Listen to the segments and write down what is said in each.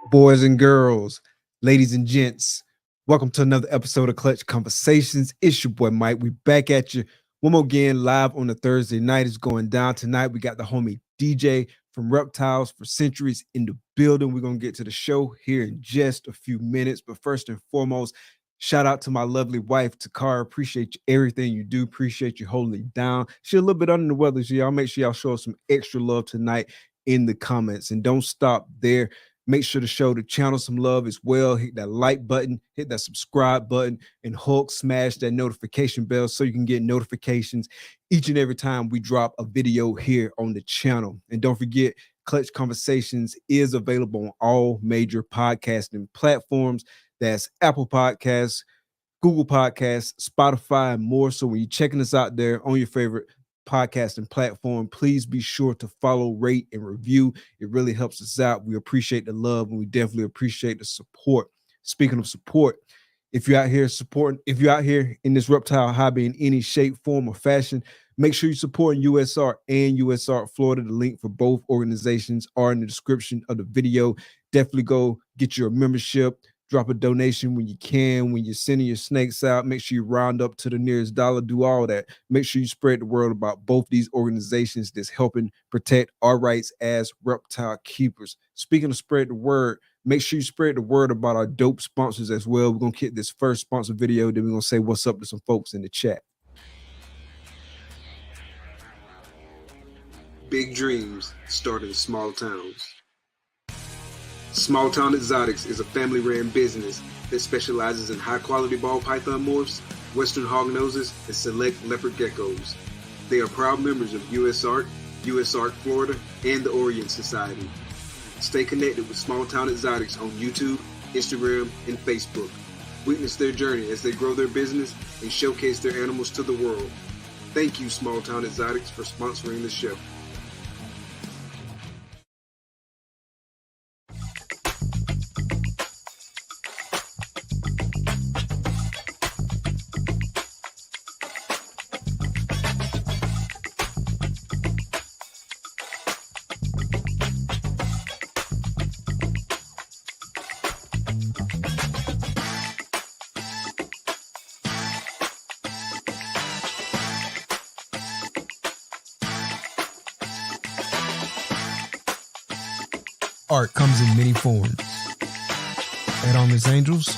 Boys and girls, ladies and gents, welcome to another episode of Clutch Conversations. It's your boy Mike. We back at you one more again live on the Thursday night. It's going down tonight. We got the homie DJ from Reptiles for Centuries in the building. We're going to get to the show here in just a few minutes. But first and foremost, shout out to my lovely wife, Takara. Appreciate you, everything you do. Appreciate you holding it down. She's a little bit under the weather, so y'all make sure y'all show us some extra love tonight in the comments. And don't stop there. Make sure to show the channel some love as well. Hit that like button, hit that subscribe button, and smash that notification bell so you can get notifications each and every time we drop a video here on the channel. And don't forget, Clutch Conversations is available on all major podcasting platforms. That's Apple Podcasts, Google Podcasts, Spotify, and more. So when you're checking us out there on your favorite podcasting platform, please be sure to follow, rate, and review. It really helps us out. We appreciate the love, and we definitely appreciate the support. Speaking of support, if you're out here supporting, if you're out here in this reptile hobby in any shape, form, or fashion, make sure you support USR and USR Florida. The link for both organizations are in the description of the video. Definitely go get your membership. Drop a donation when you can. When you're sending your snakes out, make sure you round up to the nearest dollar. Do all that. Make sure you spread the word about both these organizations that's helping protect our rights as reptile keepers. Speaking of spread the word, make sure you spread the word about our dope sponsors as well. We're going to hit this first sponsor video, then we're going to say what's up to some folks in the chat. Big dreams start in small towns. Small Town Xotics is a family-ran business that specializes in high-quality ball python morphs, western hognoses, and select leopard geckos. They are proud members of USARK, USARK Florida, and the Orient Society. Stay connected with Small Town Xotics on YouTube, Instagram, and Facebook. Witness their journey as they grow their business and showcase their animals to the world. Thank you, Small Town Xotics, for sponsoring the show. Art comes in many forms. At Armless Angels,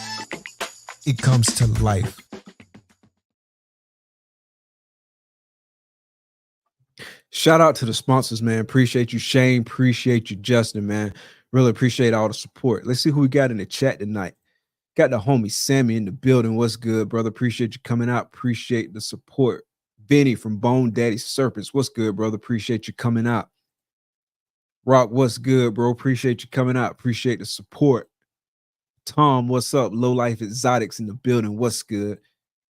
it comes to life. Shout out to the sponsors, man. Appreciate you, Shane. Appreciate you, Justin, man. Really appreciate all the support. Let's see who we got in the chat tonight. Got the homie Sammy in the building. What's good, brother? Appreciate you coming out. Appreciate the support. Benny from Bone Daddy Serpents. What's good, brother? Appreciate you coming out. Rock, what's good, bro? Appreciate you coming out. Appreciate the support. Tom, what's up? Low Life Exotics in the building. What's good?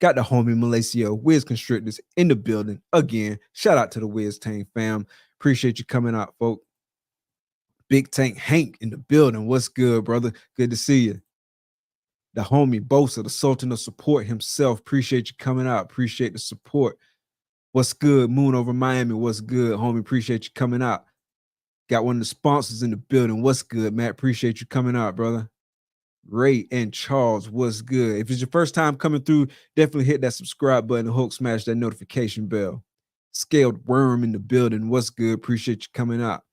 Got the homie Malaysia Wiz Constrictors in the building again. Shout out to the Wiz Tank fam. Appreciate you coming out, folks. Big Tank Hank in the building. What's good, brother? Good to see you. The homie Bosa, the Sultan of Support himself. Appreciate you coming out. Appreciate the support. What's good? Moon over Miami. What's good, homie? Appreciate you coming out. Got one of the sponsors in the building. What's good, Matt? Appreciate you coming out, brother. Ray and Charles, what's good? If it's your first time coming through, definitely hit that subscribe button and smash that notification bell. Scaled Worm in the building. What's good? Appreciate you coming out.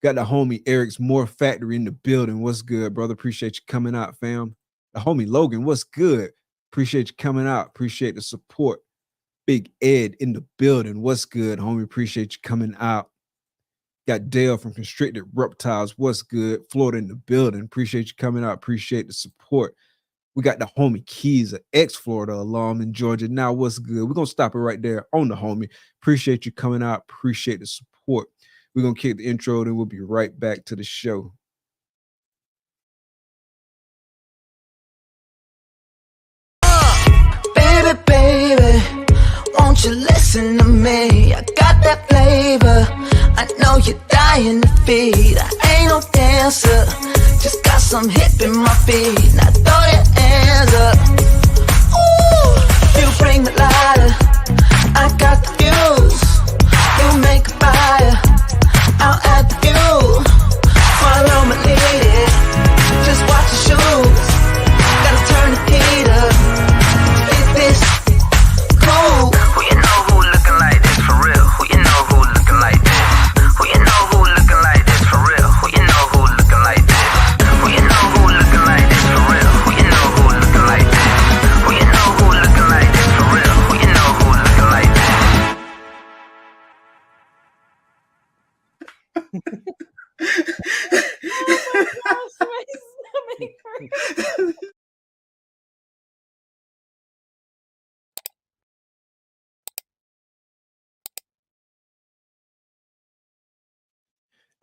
Got the homie Eric's More Factory in the building. What's good, brother? Appreciate you coming out, fam. The homie Logan, what's good? Appreciate you coming out. Appreciate the support. Big Ed in the building. What's good, homie? Appreciate you coming out. Got Dale from Constricted Reptiles. What's good? Florida in the building. Appreciate you coming out. Appreciate the support. We got the homie Keys, an ex-Florida alum in Georgia. Now, what's good? We're going to stop it right there on the homie. Appreciate you coming out. Appreciate the support. We're going to kick the intro, then we'll be right back to the show. baby, won't you listen to me? I got that flavor, I know you're dying to feed. I ain't no dancer, just got some hip in my feet. Now throw your hands up. Ooh, you bring the lighter, I got the fuse. You make a fire, I'll add the fuel. Follow my lady, just watch your shoes. Gotta turn the heat up. Is this cool? Who you know who looking like this for real? Who you know who looking like this? Who you know who looking like this for real? Who you know who looking like this? Who you know who looking like this for real? Who you know who looking like this? Who you know who looking like this for real? Who you know who looking like this?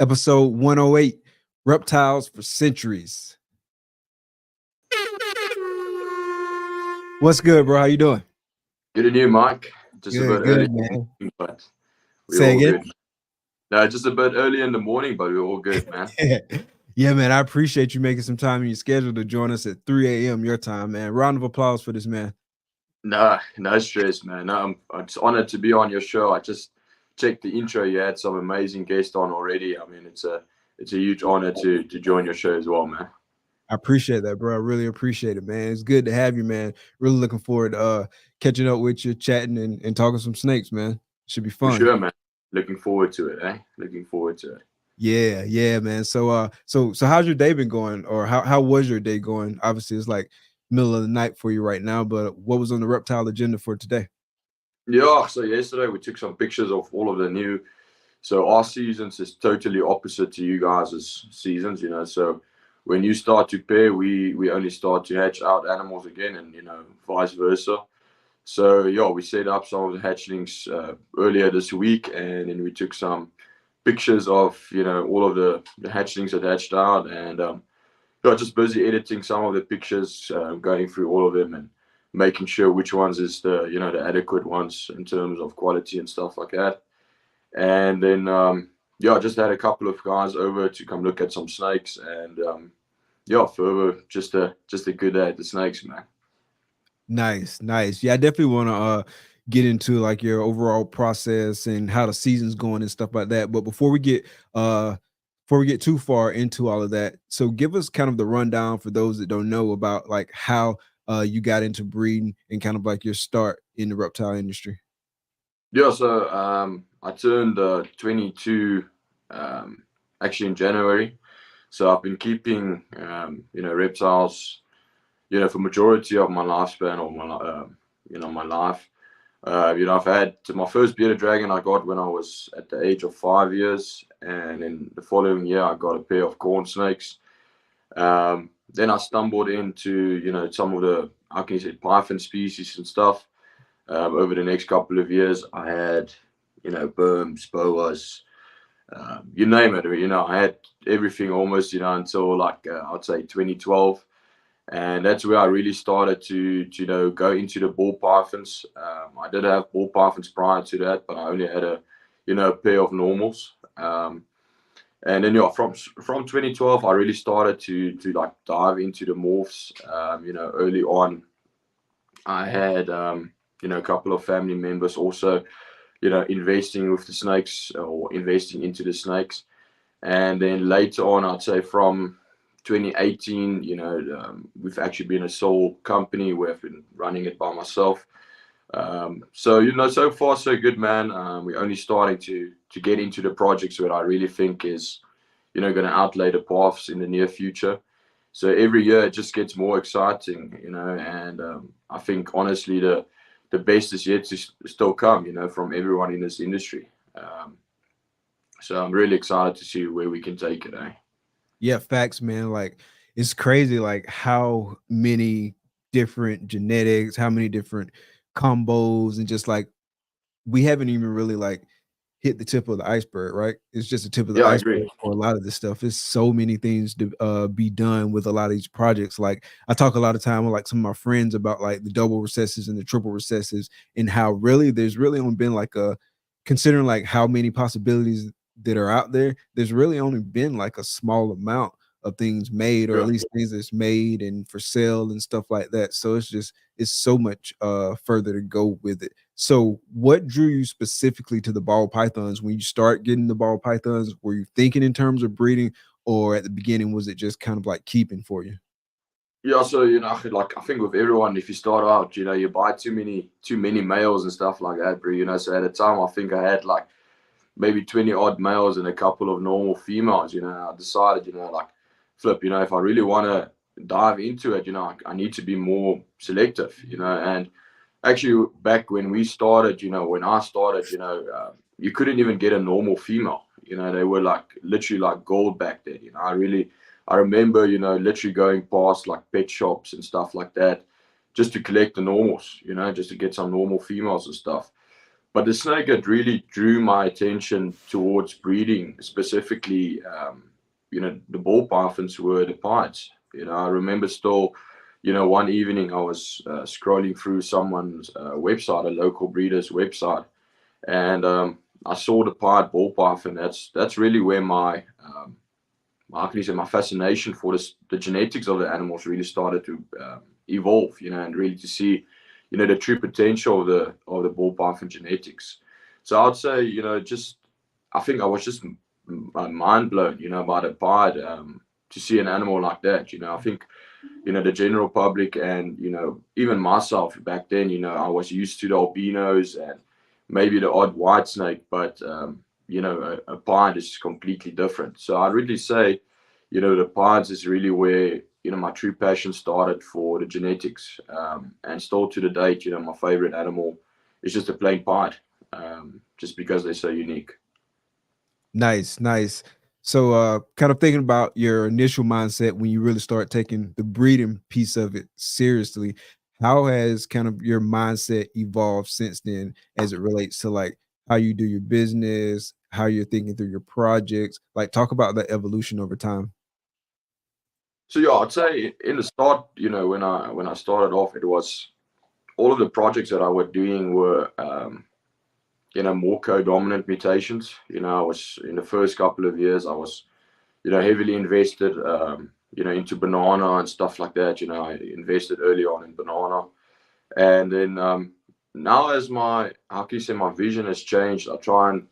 Episode 108, Reptiles for Centuries. What's good, bro? How you doing? Good to you, Mike. Just Good, a bit good, early, man. but we're Say all again? good. No, just a bit early in the morning, but we're all good, man. Yeah, man. I appreciate you making some time in your schedule to join us at 3 a.m. your time, man. Round of applause for this, man. No stress, man. No, I'm just honored to be on your show. I just checked the intro. You had some amazing guests on already. I mean, it's a huge honor to join your show as well, man. I appreciate that, bro. I really appreciate it, man. It's good to have you, man. Really looking forward to catching up with you, chatting and talking some snakes, man. Should be fun. For sure, man. Looking forward to it, eh? Looking forward to it. Yeah, man. So how's your day been going, or how was your day going? Obviously, it's like middle of the night for you right now, but what was on the reptile agenda for today? Yeah, so yesterday we took some pictures of all of the new. So our seasons is totally opposite to you guys' seasons, you know. So when you start to pair, we only start to hatch out animals again, and you know, vice versa. So yeah, we set up some of the hatchlings earlier this week, and then we took some pictures of, you know, all of the hatchlings that hatched out, and yeah, just busy editing some of the pictures, going through all of them and making sure which ones is the, you know, the adequate ones in terms of quality and stuff like that. And then yeah, I just had a couple of guys over to come look at some snakes, and yeah, further just a good day at the snakes, man. Nice. Yeah, I definitely want to get into like your overall process and how the season's going and stuff like that. But before we get too far into all of that, so give us kind of the rundown for those that don't know about like how you got into breeding and kind of like your start in the reptile industry. Yeah, so I turned 22 actually in January. So I've been keeping you know, reptiles, you know, for majority of my lifespan, or my you know, my life. You know, I've had my first bearded dragon I got when I was at the age of 5 years, and in the following year I got a pair of corn snakes. Then I stumbled into, you know, some of the, how can you say, python species and stuff. Over the next couple of years, I had, you know, berms, boas, you name it. You know, I had everything almost, you know, until like I'd say 2012. And that's where I really started to you know, go into the ball pythons. I did have ball pythons prior to that, but I only had a, you know, a pair of normals. And then yeah, from 2012, I really started to like dive into the morphs. You know, early on, I had you know, a couple of family members also, you know, investing with the snakes or investing into the snakes. And then later on, I'd say from 2018, you know, we've actually been a sole company. We've been running it by myself. So, you know, so far so good, man. We're only starting to get into the projects that I really think is, you know, going to outlay the paths in the near future. So every year it just gets more exciting, you know, and I think honestly the best is yet to still come, you know, from everyone in this industry. So I'm really excited to see where we can take it, eh? Yeah, facts, man. Like it's crazy, like how many different genetics, how many different combos, and just like we haven't even really like hit the tip of the iceberg, right? It's just the tip of the Yeah, I iceberg agree. for a lot of this stuff. It's so many things to be done with a lot of these projects. Like I talk a lot of time with like some of my friends about like the double recessives and the triple recessives, and how really there's really only been like a, considering like how many possibilities that are out there, there's really only been like a small amount of things made, or at Yeah. least things that's made and for sale and stuff like that. So it's so much further to go with it. So what drew you specifically to the ball pythons when you start getting the ball pythons? Were you thinking in terms of breeding, or at the beginning was it just kind of like keeping for you? Yeah, so like I think with everyone, if you start out, you buy too many males and stuff like that, bro. So at the time, I think I had like maybe 20 odd males and a couple of normal females. I decided, like, flip, if I really want to dive into it, I need to be more selective, and actually back when we started, when I started, you couldn't even get a normal female. They were like literally like gold back then. I remember, literally going past like pet shops and stuff like that just to collect the normals, just to get some normal females and stuff. But the snake that really drew my attention towards breeding, specifically, the ball pythons, were the pieds. I remember still, one evening I was scrolling through someone's website, a local breeder's website, and I saw the pied ball python. That's really where how can you say, my fascination for the genetics of the animals really started to evolve, and really to see, the true potential of the ball python genetics. So I'd say, I think I was just mind blown, by the pied, to see an animal like that. I think, the general public and, even myself back then, I was used to the albinos and maybe the odd white snake, but a pied is completely different. So I'd really say, the pieds is really where, my true passion started for the genetics. And still to the date, my favorite animal is just a plain pied, just because they're so unique. Nice, nice. So kind of thinking about your initial mindset when you really start taking the breeding piece of it seriously, how has kind of your mindset evolved since then as it relates to like how you do your business, how you're thinking through your projects? Like talk about that evolution over time. So yeah, I'd say in the start, when I started off, it was all of the projects that I was doing were more co-dominant mutations. I was in the first couple of years, I was heavily invested, into banana and stuff like that. I invested early on in banana, and then now as my, how can you say, my vision has changed. I try and,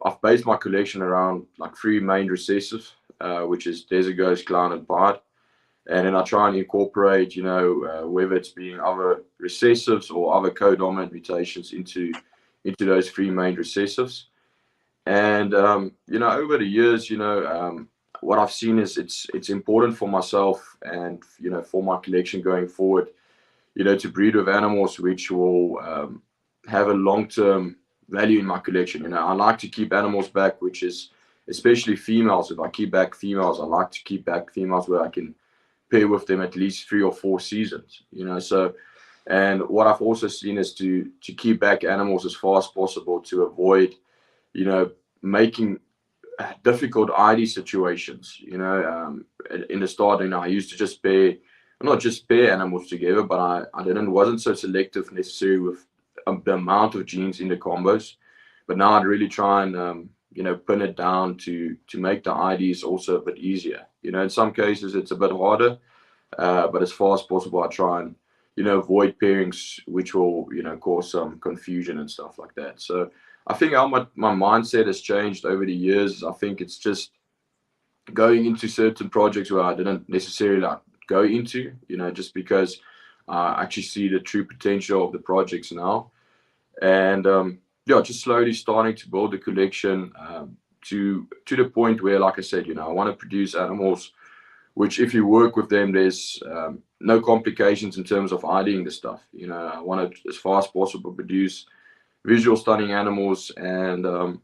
I've based my collection around like three main recessives, which is desert ghost, clown, and pied. And then I try and incorporate, whether it's being other recessives or other co-dominant mutations into those three main recessives. And over the years, what I've seen is it's important for myself and for my collection going forward, to breed with animals which will have a long-term value in my collection. I like to keep animals back, which is especially females. If I keep back females, I like to keep back females where I can pair with them at least 3 or 4 seasons. So. And what I've also seen is to keep back animals as far as possible to avoid, making difficult ID situations. In the start, I used to just pair, not just pair animals together, but I wasn't so selective necessarily with the amount of genes in the combos. But now I'd really try and pin it down to make the IDs also a bit easier. In some cases it's a bit harder, but as far as possible, I try and avoid pairings which will, cause some confusion and stuff like that. So I think how my mindset has changed over the years. I think it's just going into certain projects where I didn't necessarily like go into, just because I actually see the true potential of the projects now. And just slowly starting to build the collection to the point where, like I said, I want to produce animals which, if you work with them, there's no complications in terms of IDing the stuff. I want to, as far as possible, produce visual stunning animals and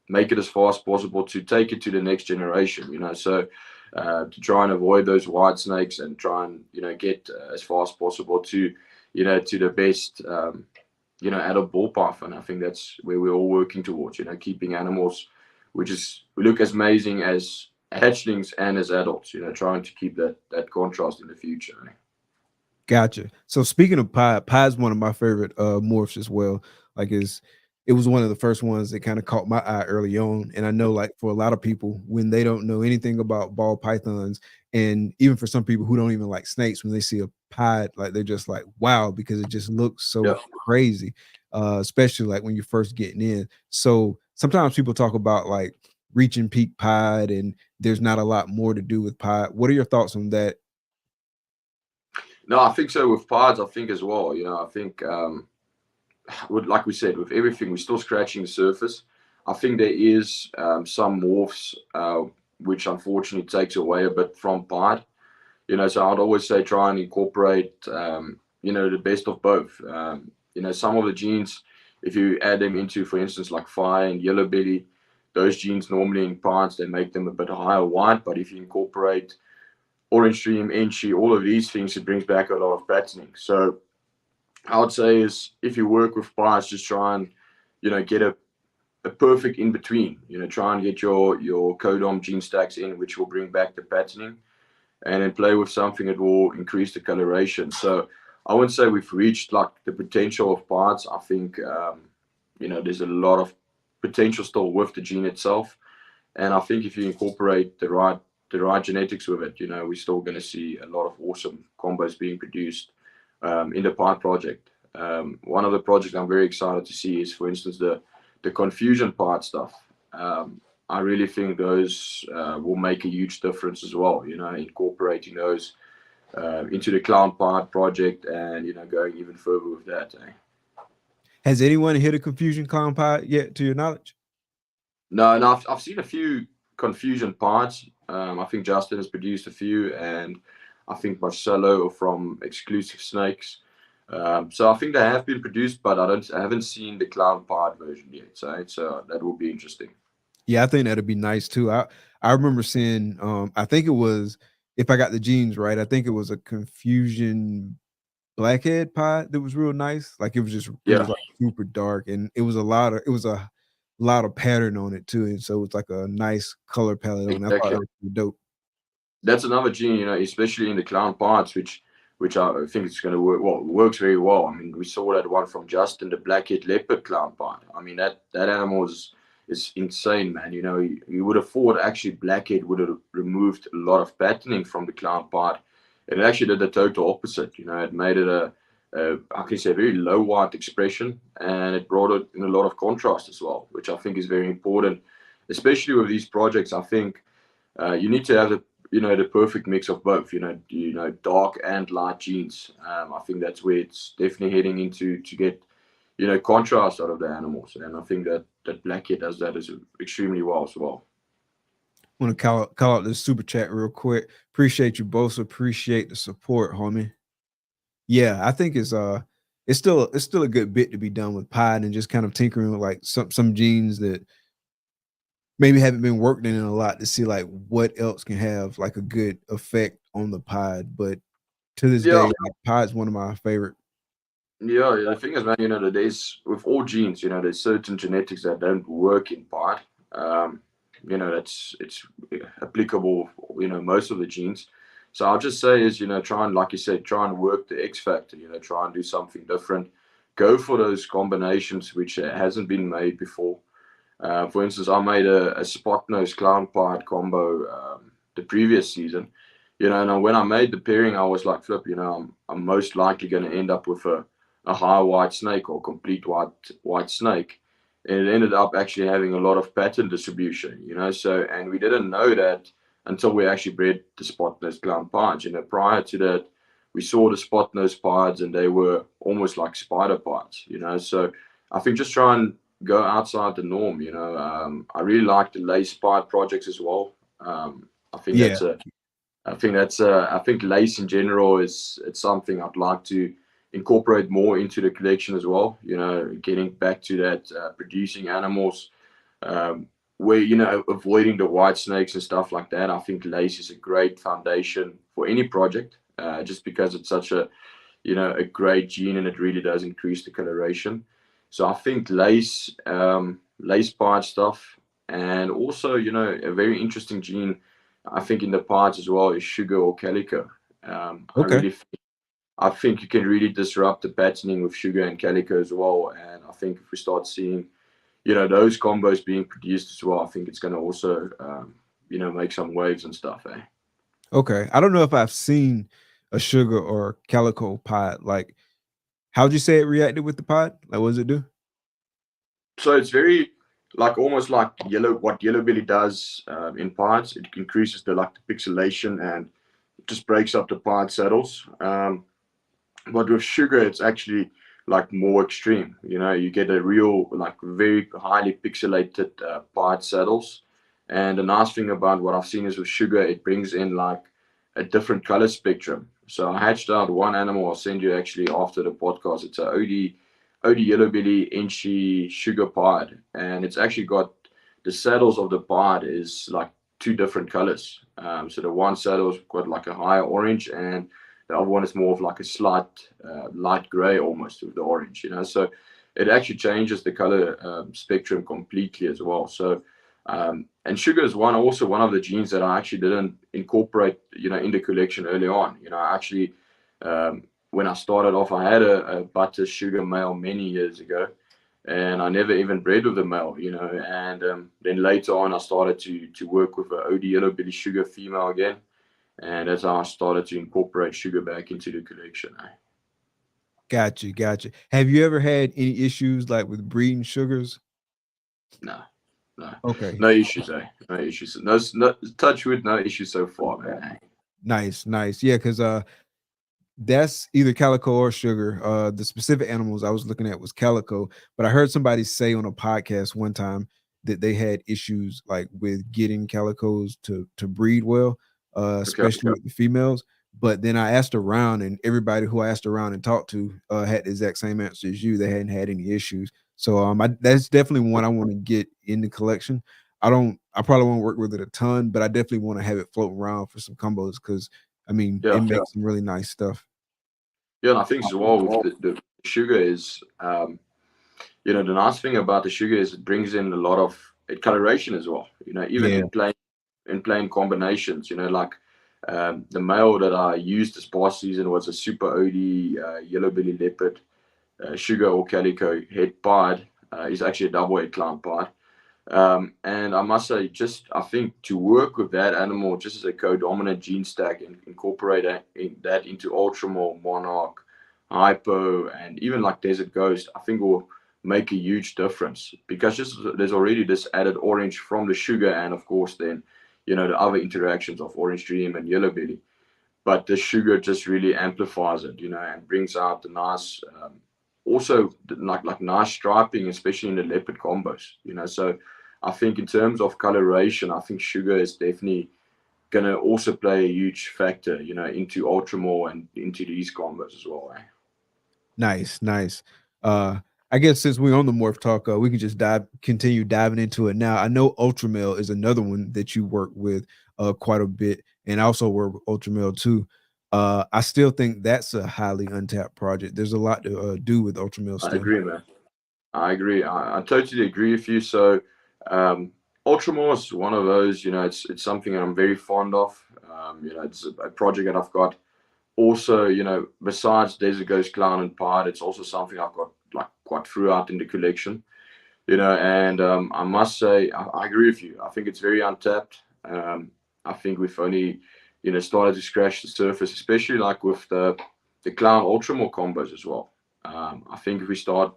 make it as far as possible to take it to the next generation. So to try and avoid those white snakes and try and get as far as possible to to the best adult ball python. I think that's where we're all working towards, keeping animals which look as amazing as hatchlings and as adults, trying to keep that contrast in the future. Gotcha. So speaking of pie is one of my favorite morphs as well. Like it was one of the first ones that kind of caught my eye early on. And I know like for a lot of people, when they don't know anything about ball pythons, and even for some people who don't even like snakes, when they see a pie, like they're just like, wow, because it just looks so Yeah. crazy. Especially like when you're first getting in. So sometimes people talk about like reaching peak pied and there's not a lot more to do with pie. What are your thoughts on that? No, I think so with pies. I think as well. I think like we said, with everything, we're still scratching the surface. I think there is some morphs which unfortunately takes away a bit from pied. So I'd always say try and incorporate the best of both. Some of the genes, if you add them into, for instance, like fire and yellow belly, those genes normally in pies, they make them a bit higher white. But if you incorporate orange stream, enchi, all of these things, it brings back a lot of patterning. So I would say is if you work with pies, just try and get a perfect in between. Try and get your codom gene stacks in, which will bring back the patterning, and then play with something that will increase the coloration. So I wouldn't say we've reached like the potential of pies. I think there's a lot of potential still with the gene itself, and I think if you incorporate the right genetics with it, we're still going to see a lot of awesome combos being produced in the pie project. One of the projects I'm very excited to see is, for instance, the confusion part stuff. I really think those will make a huge difference as well, incorporating those into the clown part project and, going even further with that. Has anyone hit a confusion clown pie yet, to your knowledge? No, I've seen a few confusion parts. I think Justin has produced a few, and I think Marcelo from Exclusive Snakes. So I think they have been produced, but I haven't seen the clown part version yet. So that will be interesting. Yeah, I think that'd be nice too. I remember seeing I think it was, if I got the genes right, I think it was a confusion blackhead pie that was real nice. Like it was Yeah, like super dark, and it was a lot of pattern on it too. And so it's like a nice color palette on it. I thought exactly. that was dope. That's another gene, especially in the clown parts, which I think it's going to work. Well, works very well. I mean, we saw that one from Justin, the blackhead leopard clown part. I mean, that animal is insane, man. You would have thought actually blackhead would have removed a lot of patterning from the clown part. It actually did the total opposite. It made it I can say, a very low white expression, and it brought it in a lot of contrast as well, which I think is very important, especially with these projects. I think you need to have the perfect mix of both. Dark and light genes. I think that's where it's definitely heading into to get contrast out of the animals, and I think that blackhead does that extremely well as well. I want to call out this super chat real quick. Appreciate you both. Appreciate the support, homie. Yeah, I think it's still a good bit to be done with Pied and just kind of tinkering with like some genes that maybe haven't been worked in a lot to see like what else can have like a good effect on the Pied. But to this day, Yeah, like, Pied's one of my favorite. yeah. The thing is, man, that there's with all genes, there's certain genetics that don't work in part. It's applicable, most of the genes. So I'll just say is, try and, like you said, try and work the X factor, try and do something different. Go for those combinations which hasn't been made before. For instance, I made a spot nose clown part combo the previous season, and when I made the pairing, I was like, flip, I'm most likely going to end up with a high white snake or complete white snake. And it ended up actually having a lot of pattern distribution, so, and we didn't know that until we actually bred the spot nose clown pieds. Prior to that, we saw the spot nose pieds and they were almost like spider pieds, so I think just try and go outside the norm. I really like the lace pied projects as well. I think Yeah, I think lace in general it's something I'd like to incorporate more into the collection as well. Getting back to that producing animals, where avoiding the white snakes and stuff like that. I think lace is a great foundation for any project, just because it's such a a great gene, and it really does increase the coloration. So I think lace part stuff, and also a very interesting gene I think in the parts as well is sugar or calico. Okay. I think you can really disrupt the patterning with sugar and calico as well. And I think if we start seeing, those combos being produced as well, I think it's going to also, make some waves and stuff. Eh? Okay. I don't know if I've seen a sugar or calico pod. Like, how'd you say it reacted with the pod? Like, what does it do? So it's very like almost like what yellow belly does in parts. It increases the pixelation and just breaks up the part saddles. But with sugar, it's actually like more extreme. You get a real like very highly pixelated part saddles. And the nice thing about what I've seen is with sugar, it brings in like a different color spectrum. So I hatched out one animal. I'll send you actually after the podcast. It's a OD yellow belly inchy sugar pod, and it's actually got the saddles of the pod is like two different colors. So the one saddle's got like a higher orange, and the other one is more of like a slight light gray almost with the orange. So it actually changes the color spectrum completely as well. So and sugar is one of the genes that I actually didn't incorporate, in the collection early on. I actually when I started off, I had a butter sugar male many years ago, and I never even bred with the male, And then later on, I started to work with an OD yellow belly sugar female again, and that's how I started to incorporate sugar back into the collection. Eh? Gotcha. Have you ever had any issues like with breeding sugars? No, no, Okay. no issues. Eh? No issues. No touch wood. No issues so far, man. Eh? Nice. Yeah, because that's either calico or sugar. The specific animals I was looking at was calico, but I heard somebody say on a podcast one time that they had issues like with getting calicos to breed well, Okay. especially with the females. But then I asked around, and everybody who I asked around and talked to had the exact same answer as you. They hadn't had any issues. So that's definitely one I want to get in the collection. I probably won't work with it a ton, but I definitely want to have it floating around for some combos because I mean, Yeah. it makes some really nice stuff. Yeah, and I think as well with the sugar is, the nice thing about the sugar is it brings in a lot of coloration as well. Even Yeah. in plain combinations. Like the male that I used this past season was a super OD yellow belly leopard sugar or calico head pied. He's actually a double head clown pied. And I must say, I think to work with that animal just as a co-dominant gene stack and incorporate that into Ultramore, Monarch, Hypo, and even like Desert Ghost, I think will make a huge difference because there's already this added orange from the sugar, and of course then the other interactions of Orange Dream and Yellow Belly. But the sugar just really amplifies it, and brings out the nice, also like nice striping, especially in the leopard combos, So I think in terms of coloration, I think sugar is definitely going to also play a huge factor, into Ultramore and into these combos as well. Eh? Nice. I guess since we're on the morph talk, we can just continue diving into it now. I know Ultramel is another one that you work with quite a bit, and I also work with Ultramel too. I still think that's a highly untapped project. There's a lot to do with Ultramel I still. agree, man. I agree. I totally agree with you. So, Ultramore is one of those. It's something that I'm very fond of. It's a project that I've got. Also, besides Desert Ghost Clown and Pied, it's also something I've got like quite throughout in the collection. And I must say, I agree with you. I think it's very untapped. I think we've only, started to scratch the surface, especially like with the Clown Ultramore combos as well. I think if we start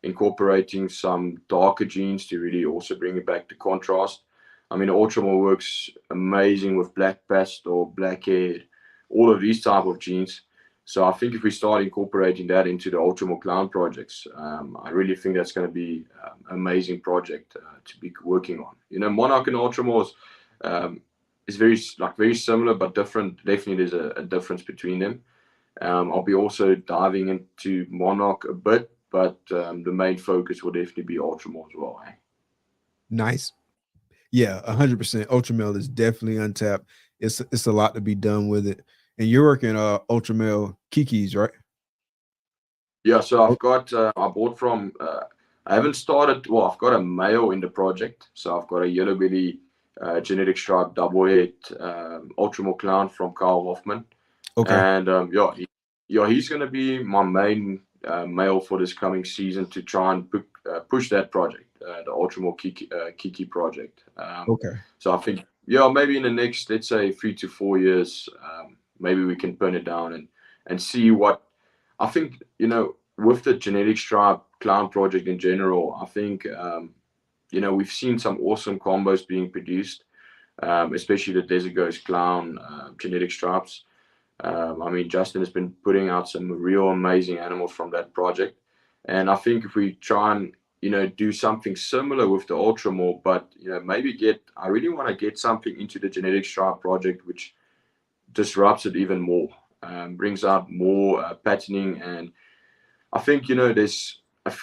incorporating some darker genes to really also bring it back to contrast. I mean, Ultramore works amazing with black past or black haired, all of these type of genes. So I think if we start incorporating that into the Ultramore Clown projects, I really think that's going to be an amazing project to be working on. Monarch and Ultramores is very similar but different. Definitely, there's a difference between them. I'll be also diving into Monarch a bit, but the main focus will definitely be Ultramore as well. Eh? Nice. Yeah, 100%. Ultramel is definitely untapped. It's a lot to be done with it. And you're working Ultramel Kikis, right? Yeah, so I've got I bought from I haven't started. Well, I've got a male in the project, so I've got a yellow belly genetic stripe double head ultramore clown from Carl Hoffman, Okay. and he's going to be my main male for this coming season to try and push that project, the ultramore Kiki project. Okay. So I think maybe in the next, let's say, 3 to 4 years, maybe we can pin it down and see what I think, with the genetic stripe clown project in general. I think, we've seen some awesome combos being produced, especially the Desert Ghost clown genetic stripes. I mean, Justin has been putting out some real amazing animals from that project. And I think if we try and, do something similar with the Ultramore, but, maybe I really want to get something into the genetic stripe project, which disrupts it even more, brings out more patterning. And I think, there's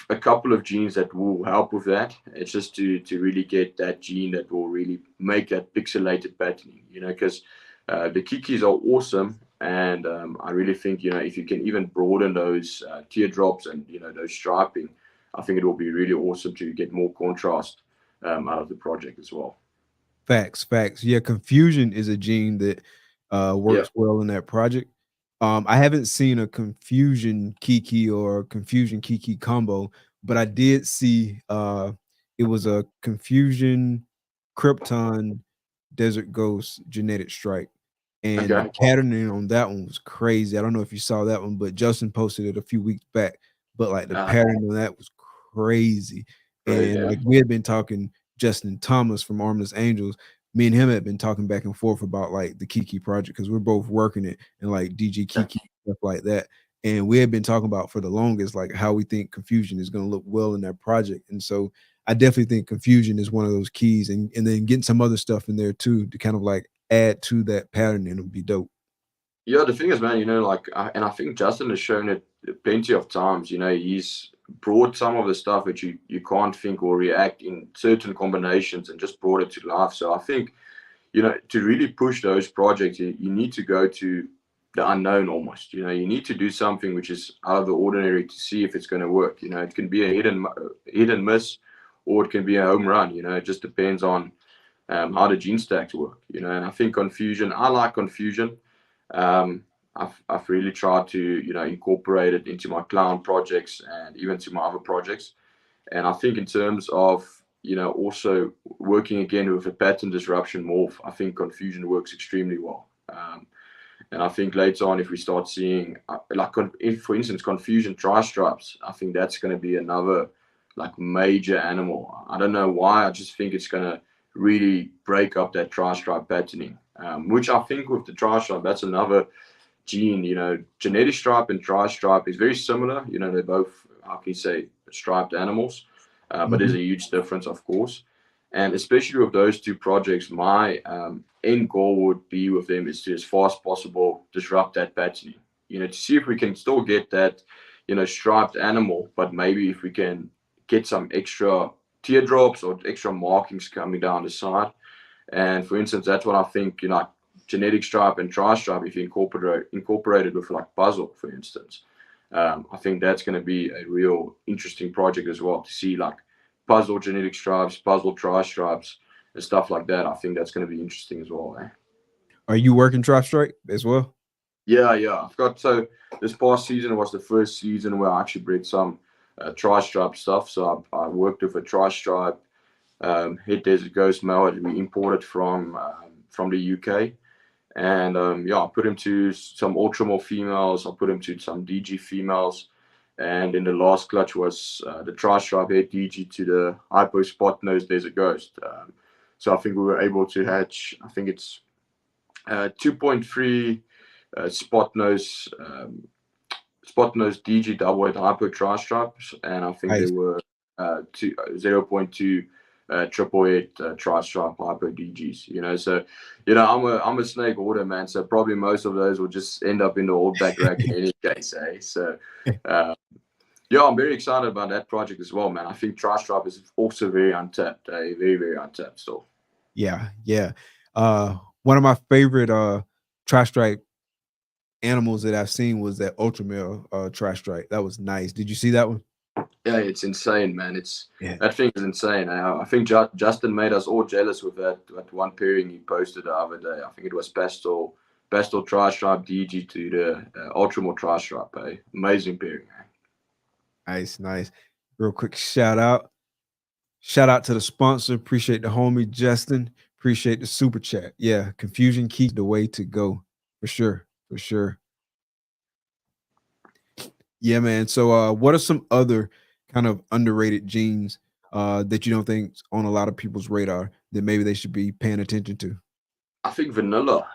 a couple of genes that will help with that. It's just to really get that gene that will really make that pixelated patterning, because the Kikis are awesome. And I really think, if you can even broaden those teardrops and, those striping, I think it will be really awesome to get more contrast out of the project as well. Facts, facts. Yeah, confusion is a gene that Yeah. works well in that project. I haven't seen a confusion Kiki or confusion Kiki combo, but I did see it was a confusion Krypton Desert Ghost genetic strike. And the Okay. patterning on that one was crazy. I don't know if you saw that one, but Justin posted it a few weeks back. But like the pattern on that was crazy. Great. And Yeah. like we had been talking, Justin Thomas from Armless Angels, me and him had been talking back and forth about like the Kiki project because we're both working it and like DJ Kiki stuff like that. And we had been talking about for the longest like how we think confusion is going to look well in that project. And so I definitely think confusion is one of those keys, and then getting some other stuff in there too to kind of like add to that pattern, and it'll be dope. Yeah, the thing is, man, and I think Justin has shown it plenty of times. He's brought some of the stuff that you can't think or react in certain combinations and just brought it to life. So I think, to really push those projects, you need to go to the unknown almost. You need to do something which is out of the ordinary to see if it's going to work. It can be a hit and miss, or it can be a home run. It just depends on how the gene stacks work. And I think I like confusion. I've really tried to incorporate it into my clown projects and even to my other projects. And I think in terms of also working again with a pattern disruption morph, I think confusion works extremely well. And I think later on, if we start seeing for instance, confusion tri-stripes, I think that's going to be another like major animal. I don't know why. I just think it's going to really break up that tri-stripe patterning, which I think with the tri-stripe, that's another gene. Genetic stripe and tri-stripe is very similar. They're both, how can you say, striped animals, but there's a huge difference, of course. And especially with those two projects, my end goal would be with them is to, as far as possible, disrupt that patterning. To see if we can still get that, striped animal, but maybe if we can get some extra teardrops or extra markings coming down the side. And for instance, that's what I think, genetic stripe and tri-stripe, if you incorporate it with like puzzle, for instance, I think that's going to be a real interesting project as well to see like puzzle genetic stripes, puzzle tri-stripes, and stuff like that. I think that's going to be interesting as well. Are you working tri-stripe as well? Yeah. So this past season was the first season where I actually bred some tri-stripe stuff. So I worked with a tri-stripe head desert ghost male that we imported from the UK. And I put him to some ultramore females. I put him to some DG females. And in the last clutch was the tri-stripe head DG to the hypo spot nose desert ghost. So I think we were able to hatch, I think it's 2.3 spot nose DG double head hypo tri-stripes. And I think Nice. there were 0.2 triple head tri-stripe hypo DGs. So I'm a snake order, man, so probably most of those will just end up in the old back rack in any case. So I'm very excited about that project as well, man. I think tri-stripe is also very untapped, very, very untapped still. Yeah. One of my favorite tri-stripe animals that I've seen was that ultra male tri-stripe. That was nice. Did you see that one? Yeah, it's insane, man. It's Yeah. That thing is insane. I think Justin made us all jealous with that one pairing he posted the other day. I think it was pastel tri-stripe DG to the ultramore tri-stripe. Amazing pairing. Nice, nice. Real quick shout out. Shout out to the sponsor. Appreciate the homie Justin. Appreciate the super chat. Yeah, confusion keeps the way to go. For sure. For sure. Yeah, man. So what are some other kind of underrated genes that you don't think on a lot of people's radar that maybe they should be paying attention to? I think vanilla,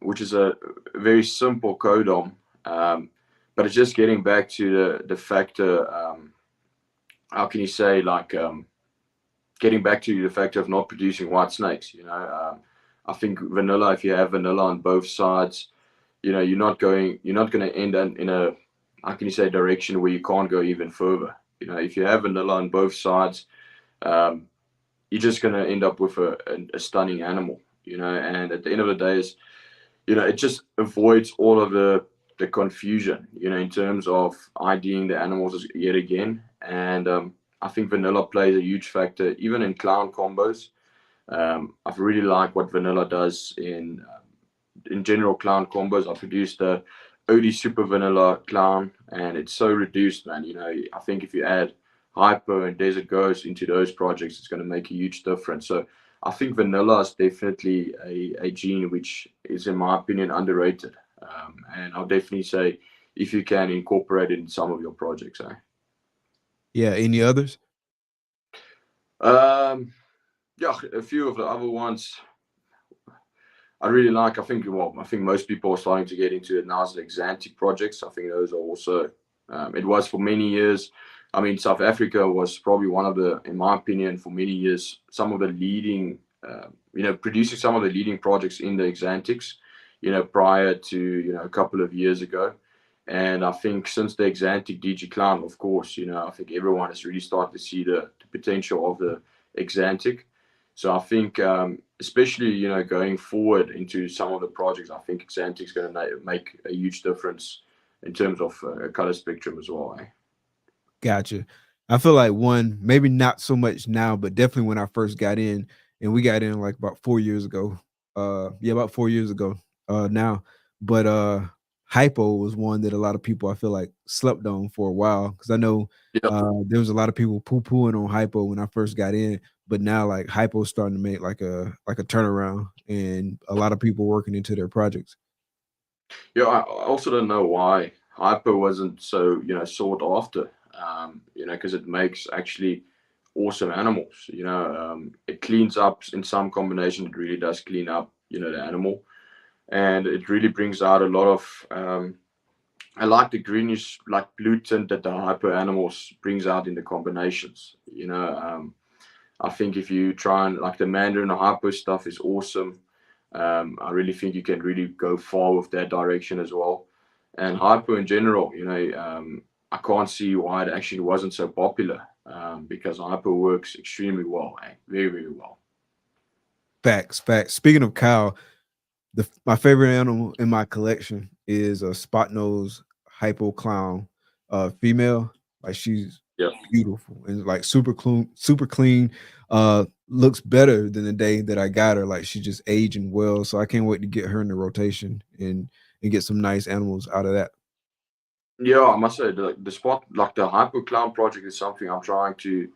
which is a very simple codon, but it's just getting back to the factor. How can you say, like, getting back to the factor of not producing white snakes? I think vanilla. If you have vanilla on both sides, you're not going to end in a, how can you say, direction where you can't go even further. If you have vanilla on both sides, you're just going to end up with a stunning animal. And at the end of the day, it just avoids all of the confusion, in terms of IDing the animals yet again. And I think vanilla plays a huge factor, even in clown combos. I've really liked what vanilla does in general clown combos. I produced the OD Super Vanilla clown, and it's so reduced, man. I think if you add Hypo and Desert Ghost into those projects, it's going to make a huge difference. So I think vanilla is definitely a gene which is, in my opinion, underrated. And I'll definitely say if you can incorporate it in some of your projects. Yeah. Any others? Yeah, a few of the other ones I really like. I think most people are starting to get into it now as the Xantic projects. I think those are also, it was for many years. I mean, South Africa was probably one of the, in my opinion, for many years, some of the leading, producing some of the leading projects in the Xantics, prior to, a couple of years ago. And I think since the Xantic DG Clown, of course, I think everyone has really started to see the potential of the Xantic. So I think, especially, going forward into some of the projects, I think Xantic is going to make a huge difference in terms of color spectrum as well. Gotcha. I feel like one, maybe not so much now, but definitely when I first got in, and we got in like about 4 years ago. About 4 years ago now. But Hypo was one that a lot of people I feel like slept on for a while, because I know there was a lot of people poo-pooing on Hypo when I first got in, but now like Hypo's starting to make like a turnaround, and a lot of people working into their projects. Yeah, I also don't know why Hypo wasn't so sought after. Because it makes actually awesome animals. It cleans up in some combination. It really does clean up, the animal, and it really brings out a lot of. I like the greenish, like blue tint that the Hypo animals brings out in the combinations. I think if you try and like the Mandarin Hypo stuff is awesome. I really think you can really go far with that direction as well. And Hypo in general, I can't see why it actually wasn't so popular, because Hypo works extremely well, very, very well. Facts. Speaking of cow, my favorite animal in my collection is a spot nose Hypo clown female. Like, she's beautiful and like super clean. Looks better than the day that I got her. Like, she's just aging well. So I can't wait to get her in the rotation and get some nice animals out of that. Yeah, I must say the spot, like the Hypo Clown project, is something I'm trying to